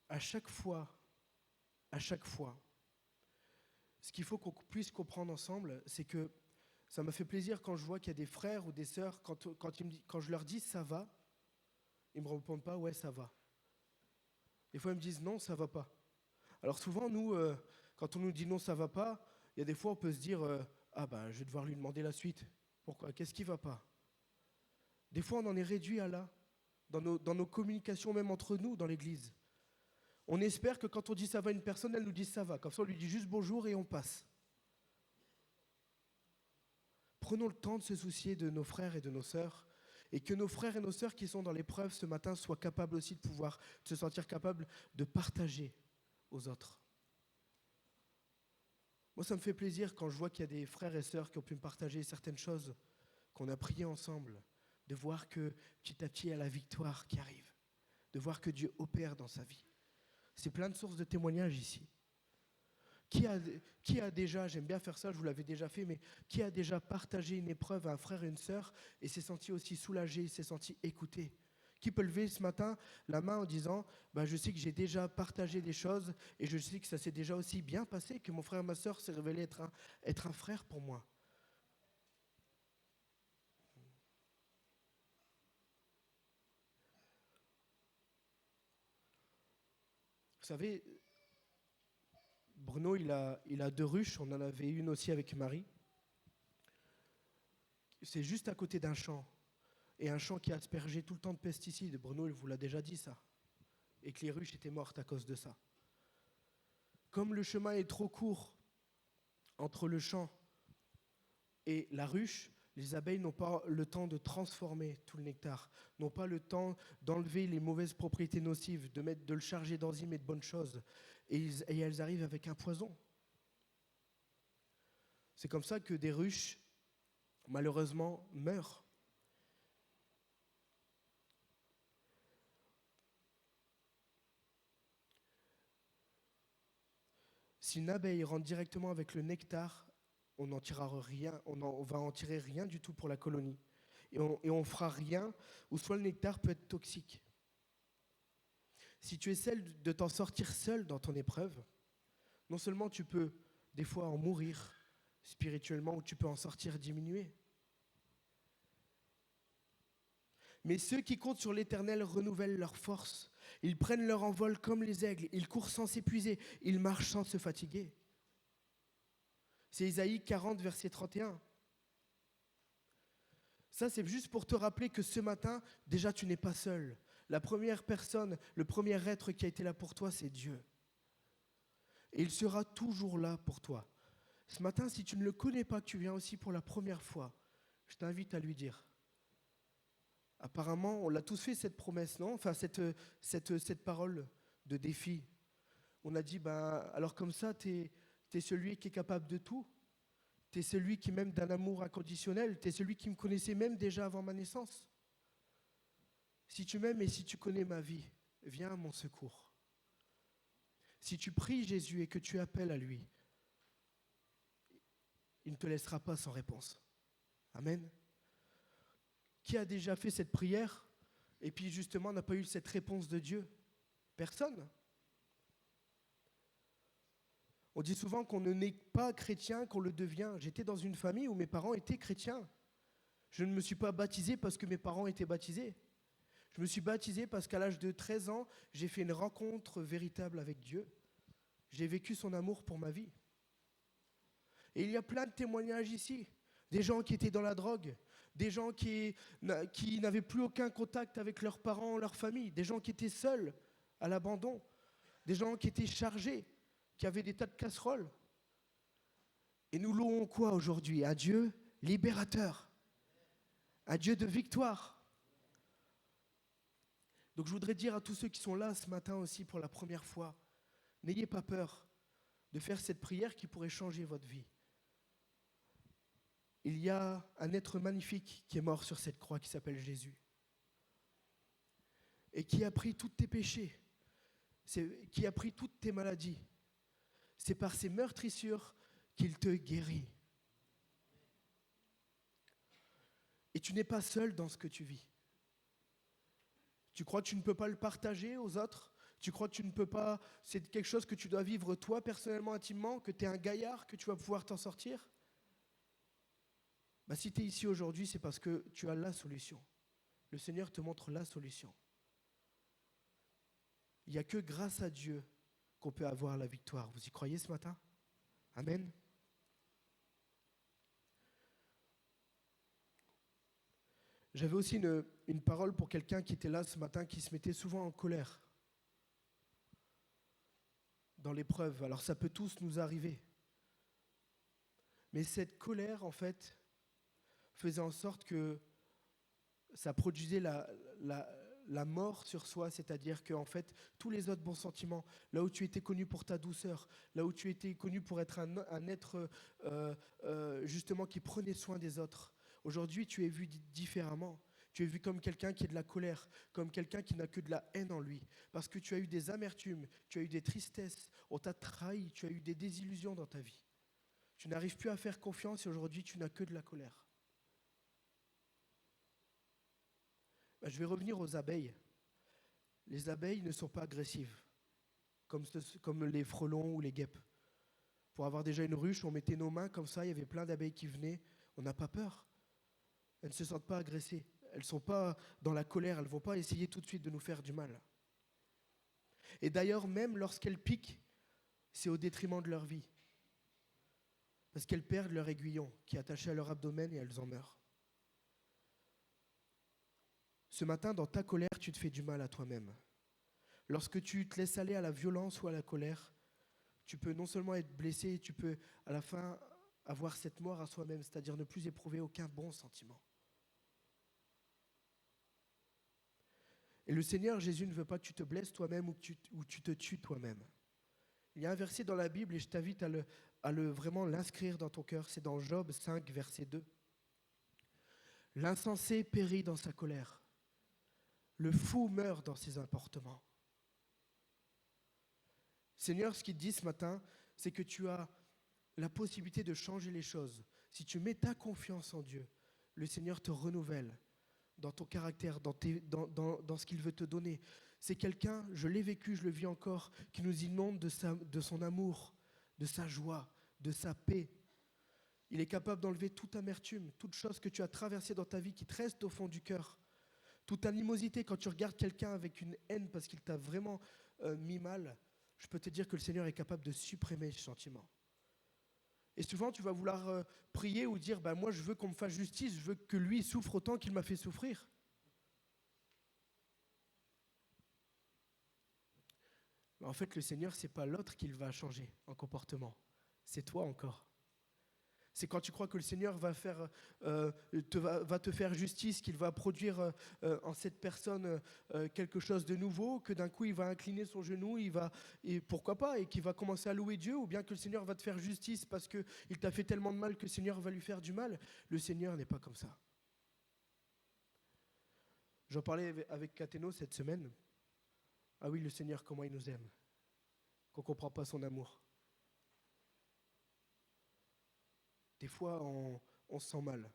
À chaque fois, ce qu'il faut qu'on puisse comprendre ensemble, c'est que ça me fait plaisir quand je vois qu'il y a des frères ou des sœurs, quand je leur dis ça va, ils ne me répondent pas ouais ça va. Des fois ils me disent non ça va pas. Alors souvent nous, quand on nous dit non ça va pas, il y a des fois on peut se dire je vais devoir lui demander la suite. Pourquoi? Qu'est-ce qui va pas? Des fois on en est réduit à là, dans nos communications même entre nous dans l'église. On espère que quand on dit ça va à une personne, elle nous dit ça va. Comme ça, on lui dit juste bonjour et on passe. Prenons le temps de se soucier de nos frères et de nos sœurs. Et que nos frères et nos sœurs qui sont dans l'épreuve ce matin soient capables aussi de pouvoir se sentir capables de partager aux autres. Moi, ça me fait plaisir quand je vois qu'il y a des frères et sœurs qui ont pu me partager certaines choses, qu'on a priées ensemble, de voir que petit à petit, il y a la victoire qui arrive, de voir que Dieu opère dans sa vie. C'est plein de sources de témoignages ici. Qui a déjà, j'aime bien faire ça, je vous l'avais déjà fait, mais qui a déjà partagé une épreuve à un frère et une sœur et s'est senti aussi soulagé, s'est senti écouté? Qui peut lever ce matin la main en disant je sais que j'ai déjà partagé des choses et je sais que ça s'est déjà aussi bien passé, que mon frère et ma sœur s'est révélé être un frère pour moi. savez, Bruno, il a 2 ruches, on en avait une aussi avec Marie. C'est juste à côté d'un champ. Et un champ qui est aspergé tout le temps de pesticides. Bruno, il vous l'a déjà dit ça. Et que les ruches étaient mortes à cause de ça. Comme le chemin est trop court entre le champ et la ruche, les abeilles n'ont pas le temps de transformer tout le nectar, n'ont pas le temps d'enlever les mauvaises propriétés nocives, de le charger d'enzymes et de bonnes choses. Et elles arrivent avec un poison. C'est comme ça que des ruches, malheureusement, meurent. Si une abeille rentre directement avec le nectar, on n'en tirera rien, on va en tirer rien du tout pour la colonie. Et on fera rien, ou soit le nectar peut être toxique. Si tu essaies de t'en sortir seul dans ton épreuve, non seulement tu peux des fois en mourir spirituellement, ou tu peux en sortir diminué. Mais ceux qui comptent sur l'Éternel renouvellent leur force. Ils prennent leur envol comme les aigles, ils courent sans s'épuiser, ils marchent sans se fatiguer. C'est Isaïe 40, verset 31. Ça, c'est juste pour te rappeler que ce matin, déjà, tu n'es pas seul. La première personne, le premier être qui a été là pour toi, c'est Dieu. Et il sera toujours là pour toi. Ce matin, si tu ne le connais pas, que tu viens aussi pour la première fois, je t'invite à lui dire. Apparemment, on l'a tous fait cette promesse, non? Enfin, cette parole de défi. On a dit, alors comme ça, tu es celui qui est capable de tout. Tu es celui qui m'aime d'un amour inconditionnel. Tu es celui qui me connaissait même déjà avant ma naissance. Si tu m'aimes et si tu connais ma vie, viens à mon secours. Si tu pries Jésus et que tu appelles à lui, il ne te laissera pas sans réponse. Amen. Qui a déjà fait cette prière et puis justement n'a pas eu cette réponse de Dieu? Personne. On dit souvent qu'on ne n'est pas chrétien, qu'on le devient. J'étais dans une famille où mes parents étaient chrétiens. Je ne me suis pas baptisé parce que mes parents étaient baptisés. Je me suis baptisé parce qu'à l'âge de 13 ans, j'ai fait une rencontre véritable avec Dieu. J'ai vécu son amour pour ma vie. Et il y a plein de témoignages ici. Des gens qui étaient dans la drogue, des gens qui n'avaient plus aucun contact avec leurs parents, leur famille, des gens qui étaient seuls, à l'abandon, des gens qui étaient chargés, qui avaient des tas de casseroles. Et nous louons quoi aujourd'hui? Un Dieu libérateur, un Dieu de victoire. Donc je voudrais dire à tous ceux qui sont là ce matin aussi pour la première fois, n'ayez pas peur de faire cette prière qui pourrait changer votre vie. Il y a un être magnifique qui est mort sur cette croix qui s'appelle Jésus et qui a pris tous tes péchés, qui a pris toutes tes maladies. C'est par ses meurtrissures qu'il te guérit. Et tu n'es pas seul dans ce que tu vis. Tu crois que tu ne peux pas le partager aux autres? Tu crois que tu ne peux pas, c'est quelque chose que tu dois vivre toi personnellement, intimement, que tu es un gaillard, que tu vas pouvoir t'en sortir? Si tu es ici aujourd'hui, c'est parce que tu as la solution. Le Seigneur te montre la solution. Il n'y a que grâce à Dieu qu'on peut avoir la victoire. Vous y croyez ce matin? Amen. J'avais aussi une parole pour quelqu'un qui était là ce matin, qui se mettait souvent en colère dans l'épreuve. Alors ça peut tous nous arriver. Mais cette colère, en fait, faisait en sorte que ça produisait la mort sur soi, c'est-à-dire que en fait, tous les autres bons sentiments, là où tu étais connu pour ta douceur, là où tu étais connu pour être un être justement qui prenait soin des autres, aujourd'hui tu es vu différemment. Tu es vu comme quelqu'un qui a de la colère, comme quelqu'un qui n'a que de la haine en lui, parce que tu as eu des amertumes, tu as eu des tristesses, on t'a trahi, tu as eu des désillusions dans ta vie. Tu n'arrives plus à faire confiance et aujourd'hui tu n'as que de la colère. Je vais revenir aux abeilles. Les abeilles ne sont pas agressives, comme les frelons ou les guêpes. Pour avoir déjà une ruche, on mettait nos mains comme ça, il y avait plein d'abeilles qui venaient. On n'a pas peur. Elles ne se sentent pas agressées. Elles ne sont pas dans la colère, elles ne vont pas essayer tout de suite de nous faire du mal. Et d'ailleurs, même lorsqu'elles piquent, c'est au détriment de leur vie. Parce qu'elles perdent leur aiguillon qui est attaché à leur abdomen et elles en meurent. Ce matin, dans ta colère, tu te fais du mal à toi-même. Lorsque tu te laisses aller à la violence ou à la colère, tu peux non seulement être blessé, tu peux à la fin avoir cette mort à soi-même, c'est-à-dire ne plus éprouver aucun bon sentiment. Et le Seigneur Jésus ne veut pas que tu te blesses toi-même ou que tu te tues toi-même. Il y a un verset dans la Bible et je t'invite à vraiment l'inscrire dans ton cœur, c'est dans Job 5, verset 2. L'insensé périt dans sa colère, le fou meurt dans ses emportements. Seigneur, ce qu'il te dit ce matin, c'est que tu as la possibilité de changer les choses. Si tu mets ta confiance en Dieu, le Seigneur te renouvelle dans ton caractère, dans ce qu'il veut te donner. C'est quelqu'un, je l'ai vécu, je le vis encore, qui nous inonde de son amour, de sa joie, de sa paix. Il est capable d'enlever toute amertume, toute chose que tu as traversée dans ta vie qui te reste au fond du cœur. Toute animosité, quand tu regardes quelqu'un avec une haine parce qu'il t'a vraiment mis mal, je peux te dire que le Seigneur est capable de supprimer ce sentiment. Et souvent, tu vas vouloir prier ou dire « moi, je veux qu'on me fasse justice, je veux que lui souffre autant qu'il m'a fait souffrir. » En fait, le Seigneur, ce n'est pas l'autre qui va changer en comportement. C'est toi encore. C'est quand tu crois que le Seigneur va te faire justice, qu'il va produire en cette personne quelque chose de nouveau, que d'un coup il va incliner son genou, et pourquoi pas, et qu'il va commencer à louer Dieu, ou bien que le Seigneur va te faire justice parce qu'il t'a fait tellement de mal que le Seigneur va lui faire du mal. Le Seigneur n'est pas comme ça. J'en parlais avec Cathéno cette semaine. Ah oui, le Seigneur, comment il nous aime, qu'on ne comprend pas son amour. Des fois, on se sent mal.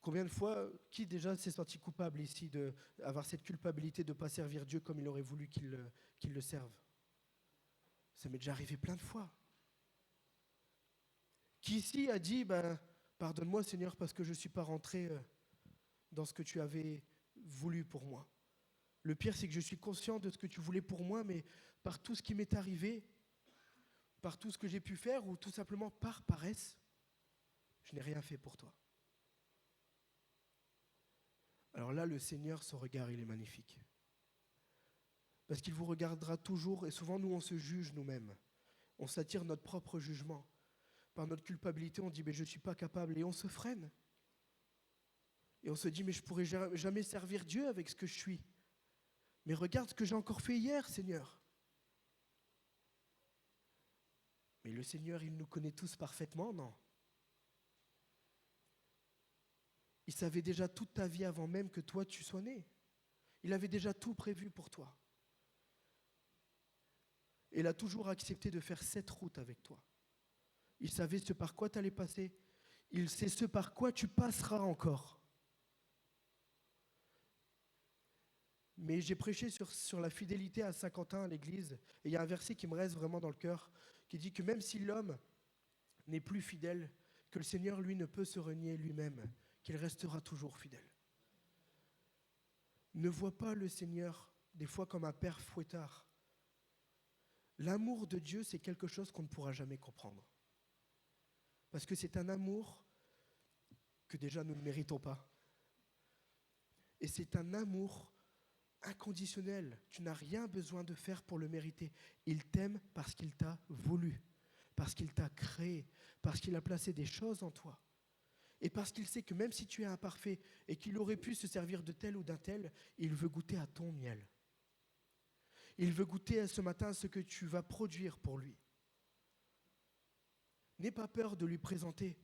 Combien de fois, qui déjà s'est senti coupable ici d'avoir cette culpabilité de ne pas servir Dieu comme il aurait voulu qu'il le serve? Ça m'est déjà arrivé plein de fois. Qui ici a dit, pardonne-moi Seigneur parce que je ne suis pas rentré dans ce que tu avais voulu pour moi. Le pire, c'est que je suis conscient de ce que tu voulais pour moi, mais par tout ce qui m'est arrivé, par tout ce que j'ai pu faire, ou tout simplement par paresse, je n'ai rien fait pour toi. Alors là, le Seigneur, son regard, il est magnifique. Parce qu'il vous regardera toujours, et souvent, nous, on se juge nous-mêmes. On s'attire notre propre jugement. Par notre culpabilité, on dit, mais je ne suis pas capable, et on se freine. Et on se dit, mais je ne pourrai jamais servir Dieu avec ce que je suis. Mais regarde ce que j'ai encore fait hier, Seigneur. Mais le Seigneur, il nous connaît tous parfaitement, non? Il savait déjà toute ta vie avant même que toi, tu sois né. Il avait déjà tout prévu pour toi. Et il a toujours accepté de faire cette route avec toi. Il savait ce par quoi tu allais passer. Il sait ce par quoi tu passeras encore. Mais j'ai prêché sur la fidélité à Saint-Quentin, à l'église. Et il y a un verset qui me reste vraiment dans le cœur, qui dit que même si l'homme n'est plus fidèle, que le Seigneur, lui, ne peut se renier lui-même, qu'il restera toujours fidèle. Ne vois pas le Seigneur des fois comme un père fouettard. L'amour de Dieu, c'est quelque chose qu'on ne pourra jamais comprendre. Parce que c'est un amour que déjà nous ne méritons pas. Et c'est un amour inconditionnel. Tu n'as rien besoin de faire pour le mériter. Il t'aime parce qu'il t'a voulu, parce qu'il t'a créé, parce qu'il a placé des choses en toi. Et parce qu'il sait que même si tu es imparfait et qu'il aurait pu se servir de tel ou d'un tel, il veut goûter à ton miel. Il veut goûter ce matin à ce que tu vas produire pour lui. N'aie pas peur de lui présenter.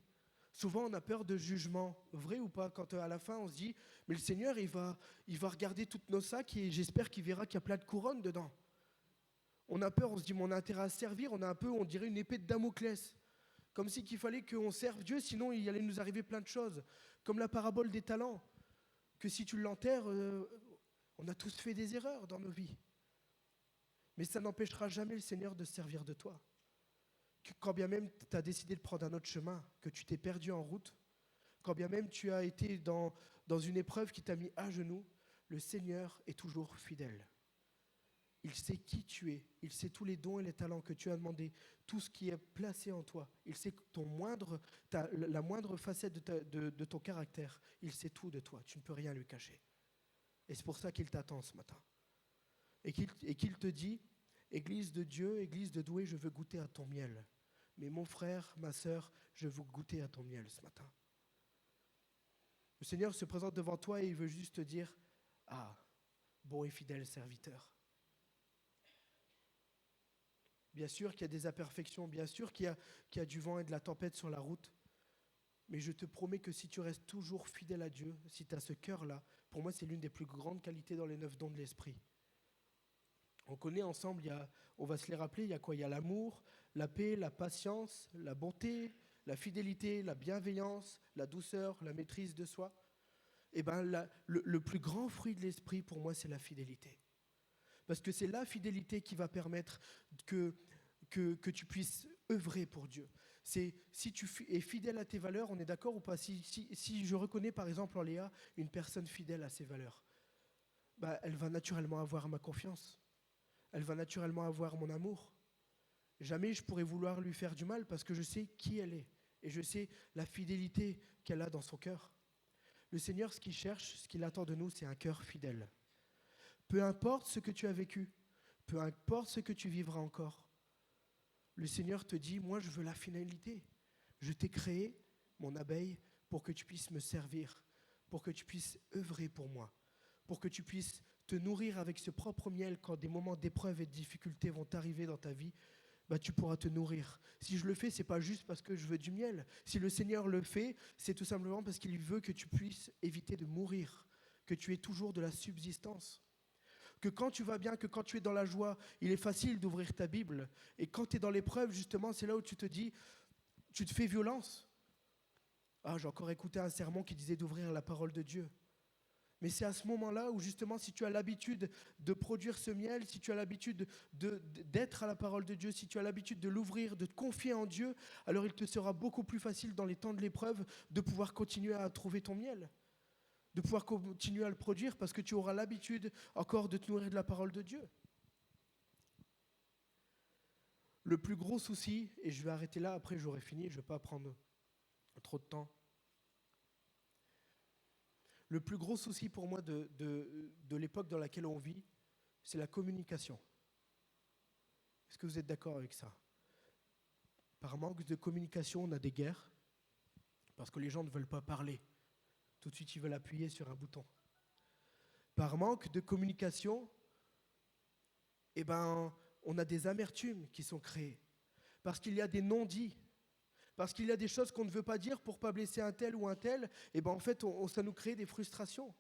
Souvent, on a peur de jugement, vrai ou pas, quand à la fin, on se dit, mais le Seigneur, il va regarder toutes nos sacs et j'espère qu'il verra qu'il y a plein de couronnes dedans. On a peur, on se dit, mais on a intérêt à servir, on a un peu, on dirait une épée de Damoclès. Comme si qu'il fallait qu'on serve Dieu, sinon il allait nous arriver plein de choses. Comme la parabole des talents, que si tu l'enterres, on a tous fait des erreurs dans nos vies. Mais ça n'empêchera jamais le Seigneur de se servir de toi. Quand bien même tu as décidé de prendre un autre chemin, que tu t'es perdu en route, quand bien même tu as été dans une épreuve qui t'a mis à genoux, le Seigneur est toujours fidèle. Il sait qui tu es. Il sait tous les dons et les talents que tu as demandés, tout ce qui est placé en toi. Il sait la moindre facette de ton caractère. Il sait tout de toi. Tu ne peux rien lui cacher. Et c'est pour ça qu'il t'attend ce matin. Et qu'il te dit, Église de Dieu, Église de doués, je veux goûter à ton miel. Mais mon frère, ma sœur, je veux goûter à ton miel ce matin. Le Seigneur se présente devant toi et il veut juste te dire, ah, bon et fidèle serviteur. Bien sûr qu'il y a des imperfections, bien sûr qu'il y a du vent et de la tempête sur la route. Mais je te promets que si tu restes toujours fidèle à Dieu, si tu as ce cœur-là, pour moi c'est l'une des plus grandes qualités dans les 9 dons de l'Esprit. On connaît ensemble, on va se les rappeler, il y a quoi? Il y a l'amour, la paix, la patience, la bonté, la fidélité, la bienveillance, la douceur, la maîtrise de soi. Et bien le plus grand fruit de l'Esprit pour moi c'est la fidélité. Parce que c'est la fidélité qui va permettre que tu puisses œuvrer pour Dieu. C'est si tu es fidèle à tes valeurs, on est d'accord ou pas? Si je reconnais par exemple en Léa une personne fidèle à ses valeurs, elle va naturellement avoir ma confiance. Elle va naturellement avoir mon amour. Jamais je pourrais vouloir lui faire du mal parce que je sais qui elle est et je sais la fidélité qu'elle a dans son cœur. Le Seigneur, ce qu'il cherche, ce qu'il attend de nous, c'est un cœur fidèle. Peu importe ce que tu as vécu, peu importe ce que tu vivras encore, le Seigneur te dit, moi je veux la finalité. Je t'ai créé, mon abeille, pour que tu puisses me servir, pour que tu puisses œuvrer pour moi, pour que tu puisses te nourrir avec ce propre miel quand des moments d'épreuve et de difficulté vont arriver dans ta vie. Tu pourras te nourrir. Si je le fais, ce n'est pas juste parce que je veux du miel. Si le Seigneur le fait, c'est tout simplement parce qu'il veut que tu puisses éviter de mourir, que tu aies toujours de la subsistance. Que quand tu vas bien, que quand tu es dans la joie, il est facile d'ouvrir ta Bible. Et quand tu es dans l'épreuve, justement, c'est là où tu te dis, tu te fais violence. Ah, j'ai encore écouté un sermon qui disait d'ouvrir la parole de Dieu. Mais c'est à ce moment-là où justement, si tu as l'habitude de produire ce miel, si tu as l'habitude d'être à la parole de Dieu, si tu as l'habitude de l'ouvrir, de te confier en Dieu, alors il te sera beaucoup plus facile dans les temps de l'épreuve de pouvoir continuer à trouver ton miel, de pouvoir continuer à le produire parce que tu auras l'habitude encore de te nourrir de la parole de Dieu. Le plus gros souci, et je vais arrêter là, après j'aurai fini, je ne vais pas prendre trop de temps. Le plus gros souci pour moi de l'époque dans laquelle on vit, c'est la communication. Est-ce que vous êtes d'accord avec ça? Par manque de communication, on a des guerres, parce que les gens ne veulent pas parler. Tout de suite, ils veulent appuyer sur un bouton. Par manque de communication, on a des amertumes qui sont créées. Parce qu'il y a des non-dits. Parce qu'il y a des choses qu'on ne veut pas dire pour ne pas blesser un tel ou un tel. En fait, ça nous crée des frustrations.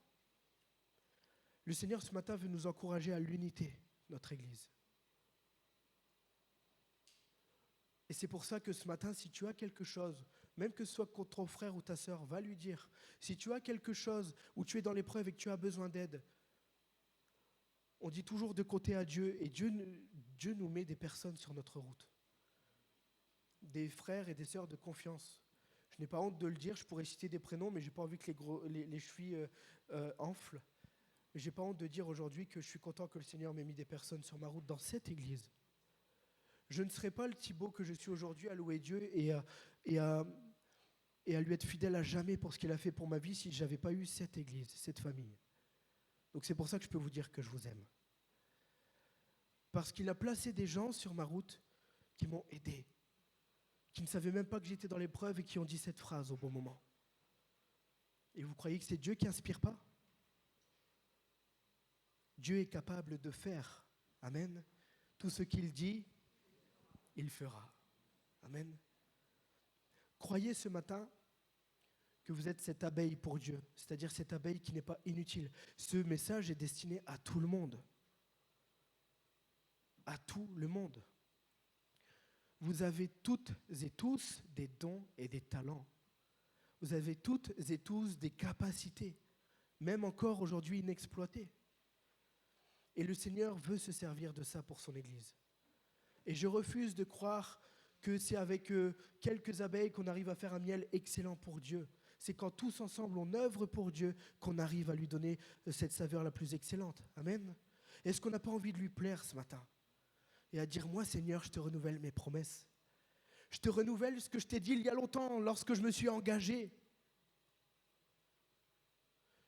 Le Seigneur, ce matin, veut nous encourager à l'unité, notre Église. Et c'est pour ça que ce matin, si tu as quelque chose, même que ce soit contre ton frère ou ta sœur, va lui dire. Si tu as quelque chose où tu es dans l'épreuve et que tu as besoin d'aide, on dit toujours de compter à Dieu, et Dieu nous met des personnes sur notre route. Des frères et des sœurs de confiance. Je n'ai pas honte de le dire, je pourrais citer des prénoms, mais je n'ai pas envie que les chevilles enflent. Mais je n'ai pas honte de dire aujourd'hui que je suis content que le Seigneur m'ait mis des personnes sur ma route dans cette église. Je ne serais pas le Thibaut que je suis aujourd'hui à louer Dieu et à lui être fidèle à jamais pour ce qu'il a fait pour ma vie si je n'avais pas eu cette église, cette famille. Donc c'est pour ça que je peux vous dire que je vous aime. Parce qu'il a placé des gens sur ma route qui m'ont aidé, qui ne savaient même pas que j'étais dans l'épreuve et qui ont dit cette phrase au bon moment. Et vous croyez que c'est Dieu qui n'inspire pas? Dieu est capable de faire. Amen. Tout ce qu'il dit, il fera. Amen. Croyez ce matin que vous êtes cette abeille pour Dieu, c'est-à-dire cette abeille qui n'est pas inutile. Ce message est destiné à tout le monde. À tout le monde. Vous avez toutes et tous des dons et des talents. Vous avez toutes et tous des capacités, même encore aujourd'hui inexploitées. Et le Seigneur veut se servir de ça pour son Église. Et je refuse de croire que c'est avec quelques abeilles qu'on arrive à faire un miel excellent pour Dieu. C'est quand tous ensemble on œuvre pour Dieu qu'on arrive à lui donner cette saveur la plus excellente. Amen. Est-ce qu'on n'a pas envie de lui plaire ce matin? Et à dire, moi Seigneur, je te renouvelle mes promesses. Je te renouvelle ce que je t'ai dit il y a longtemps lorsque je me suis engagé.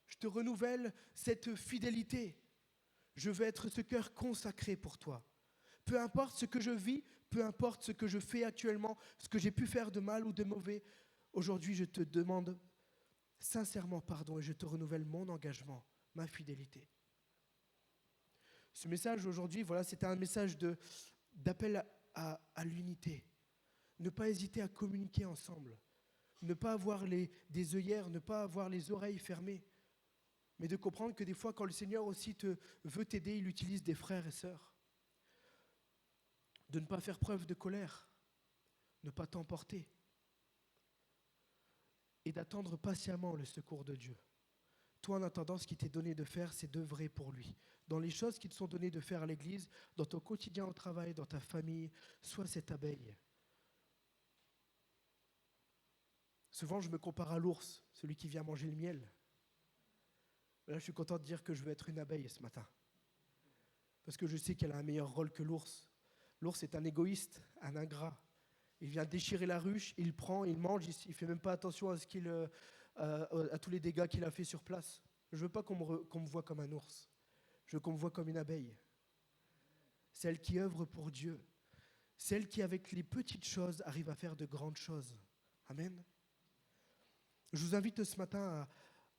Je te renouvelle cette fidélité. Je veux être ce cœur consacré pour toi. Peu importe ce que je vis, peu importe ce que je fais actuellement, ce que j'ai pu faire de mal ou de mauvais, aujourd'hui je te demande sincèrement pardon et je te renouvelle mon engagement, ma fidélité. Ce message aujourd'hui, voilà, c'était un message d'appel à l'unité. Ne pas hésiter à communiquer ensemble. Ne pas avoir des œillères, ne pas avoir les oreilles fermées. Mais de comprendre que des fois, quand le Seigneur aussi veut t'aider, il utilise des frères et sœurs. De ne pas faire preuve de colère, ne pas t'emporter. Et d'attendre patiemment le secours de Dieu. Toi, en attendant, ce qui t'est donné de faire, c'est d'œuvrer pour lui. Dans les choses qui te sont données de faire à l'église, dans ton quotidien au travail, dans ta famille, sois cette abeille. Souvent, je me compare à l'ours, celui qui vient manger le miel. Là, je suis content de dire que je veux être une abeille ce matin. Parce que je sais qu'elle a un meilleur rôle que l'ours. L'ours est un égoïste, un ingrat. Il vient déchirer la ruche, il prend, il mange, il ne fait même pas attention à tous les dégâts qu'il a fait sur place. Je ne veux pas qu'on me voie comme un ours. Je veux qu'on me voie comme une abeille. Celle qui œuvre pour Dieu. Celle qui, avec les petites choses, arrive à faire de grandes choses. Amen. Je vous invite ce matin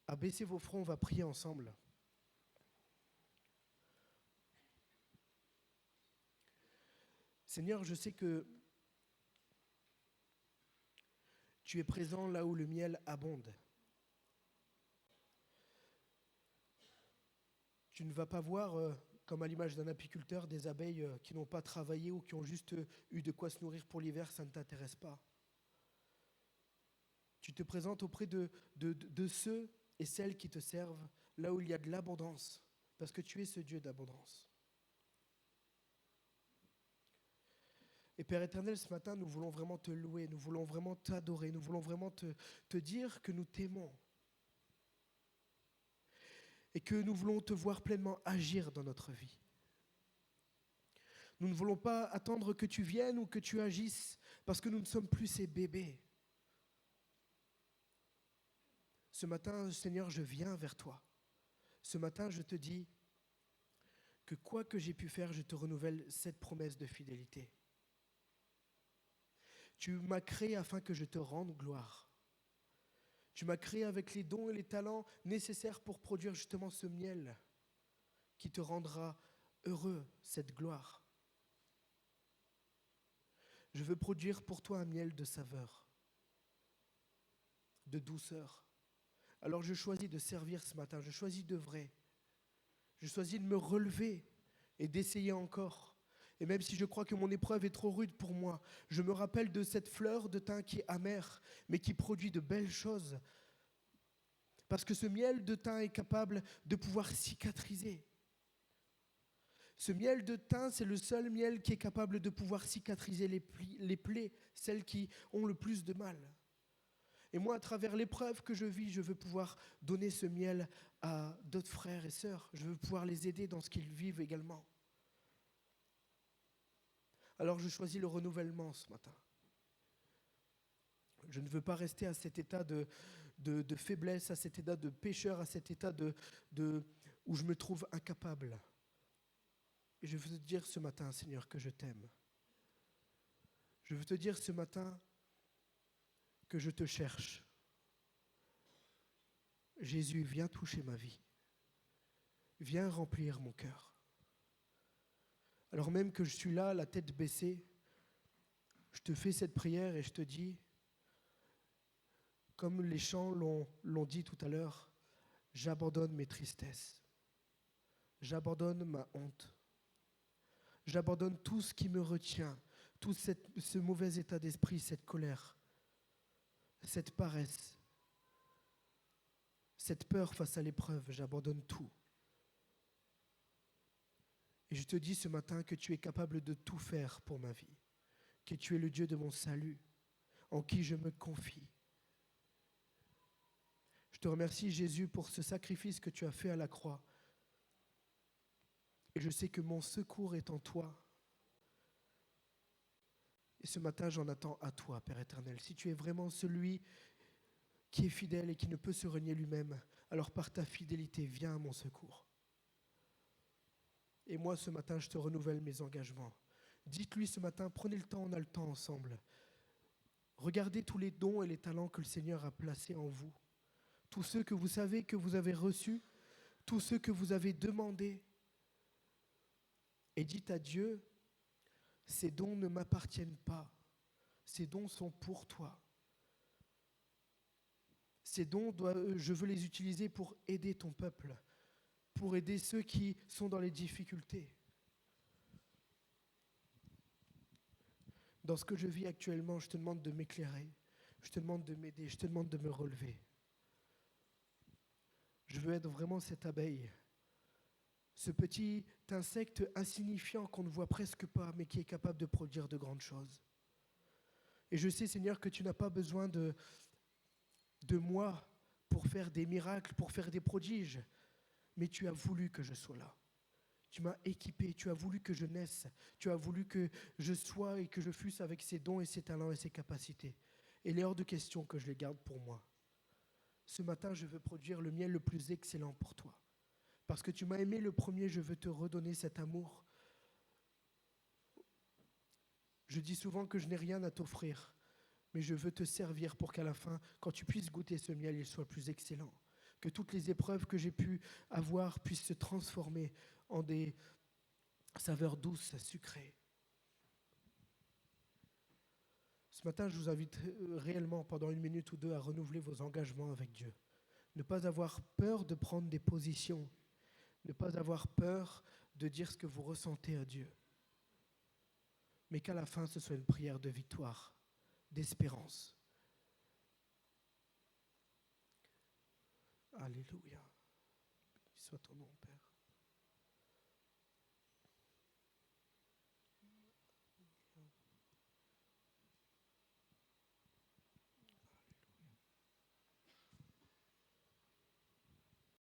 à baisser vos fronts, on va prier ensemble. Seigneur, je sais que tu es présent là où le miel abonde. Tu ne vas pas voir, comme à l'image d'un apiculteur, des abeilles qui n'ont pas travaillé ou qui ont juste eu de quoi se nourrir pour l'hiver, ça ne t'intéresse pas. Tu te présentes auprès de ceux et celles qui te servent là où il y a de l'abondance, parce que tu es ce Dieu d'abondance. Et Père éternel, ce matin, nous voulons vraiment te louer, nous voulons vraiment t'adorer, nous voulons vraiment te dire que nous t'aimons. Et que nous voulons te voir pleinement agir dans notre vie. Nous ne voulons pas attendre que tu viennes ou que tu agisses, parce que nous ne sommes plus ces bébés. Ce matin, Seigneur, je viens vers toi. Ce matin, je te dis que quoi que j'ai pu faire, je te renouvelle cette promesse de fidélité. Tu m'as créé afin que je te rende gloire. Tu m'as créé avec les dons et les talents nécessaires pour produire justement ce miel qui te rendra heureux, cette gloire. Je veux produire pour toi un miel de saveur, de douceur. Alors je choisis de servir ce matin, je choisis d'œuvrer. Je choisis de me relever et d'essayer encore. Et même si je crois que mon épreuve est trop rude pour moi, je me rappelle de cette fleur de thym qui est amère, mais qui produit de belles choses. Parce que ce miel de thym est capable de pouvoir cicatriser. Ce miel de thym, c'est le seul miel qui est capable de pouvoir cicatriser les plaies, celles qui ont le plus de mal. Et moi, à travers l'épreuve que je vis, je veux pouvoir donner ce miel à d'autres frères et sœurs. Je veux pouvoir les aider dans ce qu'ils vivent également. Alors je choisis le renouvellement ce matin. Je ne veux pas rester à cet état de faiblesse, à cet état de pécheur, à cet état où je me trouve incapable. Et je veux te dire ce matin, Seigneur, que je t'aime. Je veux te dire ce matin que je te cherche. Jésus, viens toucher ma vie. Viens remplir mon cœur. Alors même que je suis là, la tête baissée, je te fais cette prière et je te dis, comme les chants l'ont dit tout à l'heure, j'abandonne mes tristesses. J'abandonne ma honte. J'abandonne tout ce qui me retient, tout ce mauvais état d'esprit, cette colère, cette paresse, cette peur face à l'épreuve. J'abandonne tout. Et je te dis ce matin que tu es capable de tout faire pour ma vie, que tu es le Dieu de mon salut, en qui je me confie. Je te remercie, Jésus, pour ce sacrifice que tu as fait à la croix. Et je sais que mon secours est en toi. Et ce matin, j'en attends à toi, Père éternel. Si tu es vraiment celui qui est fidèle et qui ne peut se renier lui-même, alors par ta fidélité, viens à mon secours. Et moi, ce matin, je te renouvelle mes engagements. Dites-lui ce matin, prenez le temps, on a le temps ensemble. Regardez tous les dons et les talents que le Seigneur a placés en vous. Tous ceux que vous savez que vous avez reçus, tous ceux que vous avez demandés. Et dites à Dieu, ces dons ne m'appartiennent pas. Ces dons sont pour toi. Ces dons, je veux les utiliser pour aider ton peuple, pour aider ceux qui sont dans les difficultés. Dans ce que je vis actuellement, je te demande de m'éclairer, je te demande de m'aider, je te demande de me relever. Je veux être vraiment cette abeille, ce petit insecte insignifiant qu'on ne voit presque pas, mais qui est capable de produire de grandes choses. Et je sais, Seigneur, que tu n'as pas besoin de moi pour faire des miracles, pour faire des prodiges, mais tu as voulu que je sois là. Tu m'as équipé, tu as voulu que je naisse, tu as voulu que je sois et que je fusse avec ces dons et ces talents et ces capacités. Et il est hors de question que je les garde pour moi. Ce matin, je veux produire le miel le plus excellent pour toi. Parce que tu m'as aimé le premier, je veux te redonner cet amour. Je dis souvent que je n'ai rien à t'offrir, mais je veux te servir pour qu'à la fin, quand tu puisses goûter ce miel, il soit plus excellent. Que toutes les épreuves que j'ai pu avoir puissent se transformer en des saveurs douces, sucrées. Ce matin, je vous invite réellement pendant 1 minute ou 2 à renouveler vos engagements avec Dieu. Ne pas avoir peur de prendre des positions. Ne pas avoir peur de dire ce que vous ressentez à Dieu. Mais qu'à la fin, ce soit une prière de victoire, d'espérance. Alléluia. Béni soit ton nom, Père.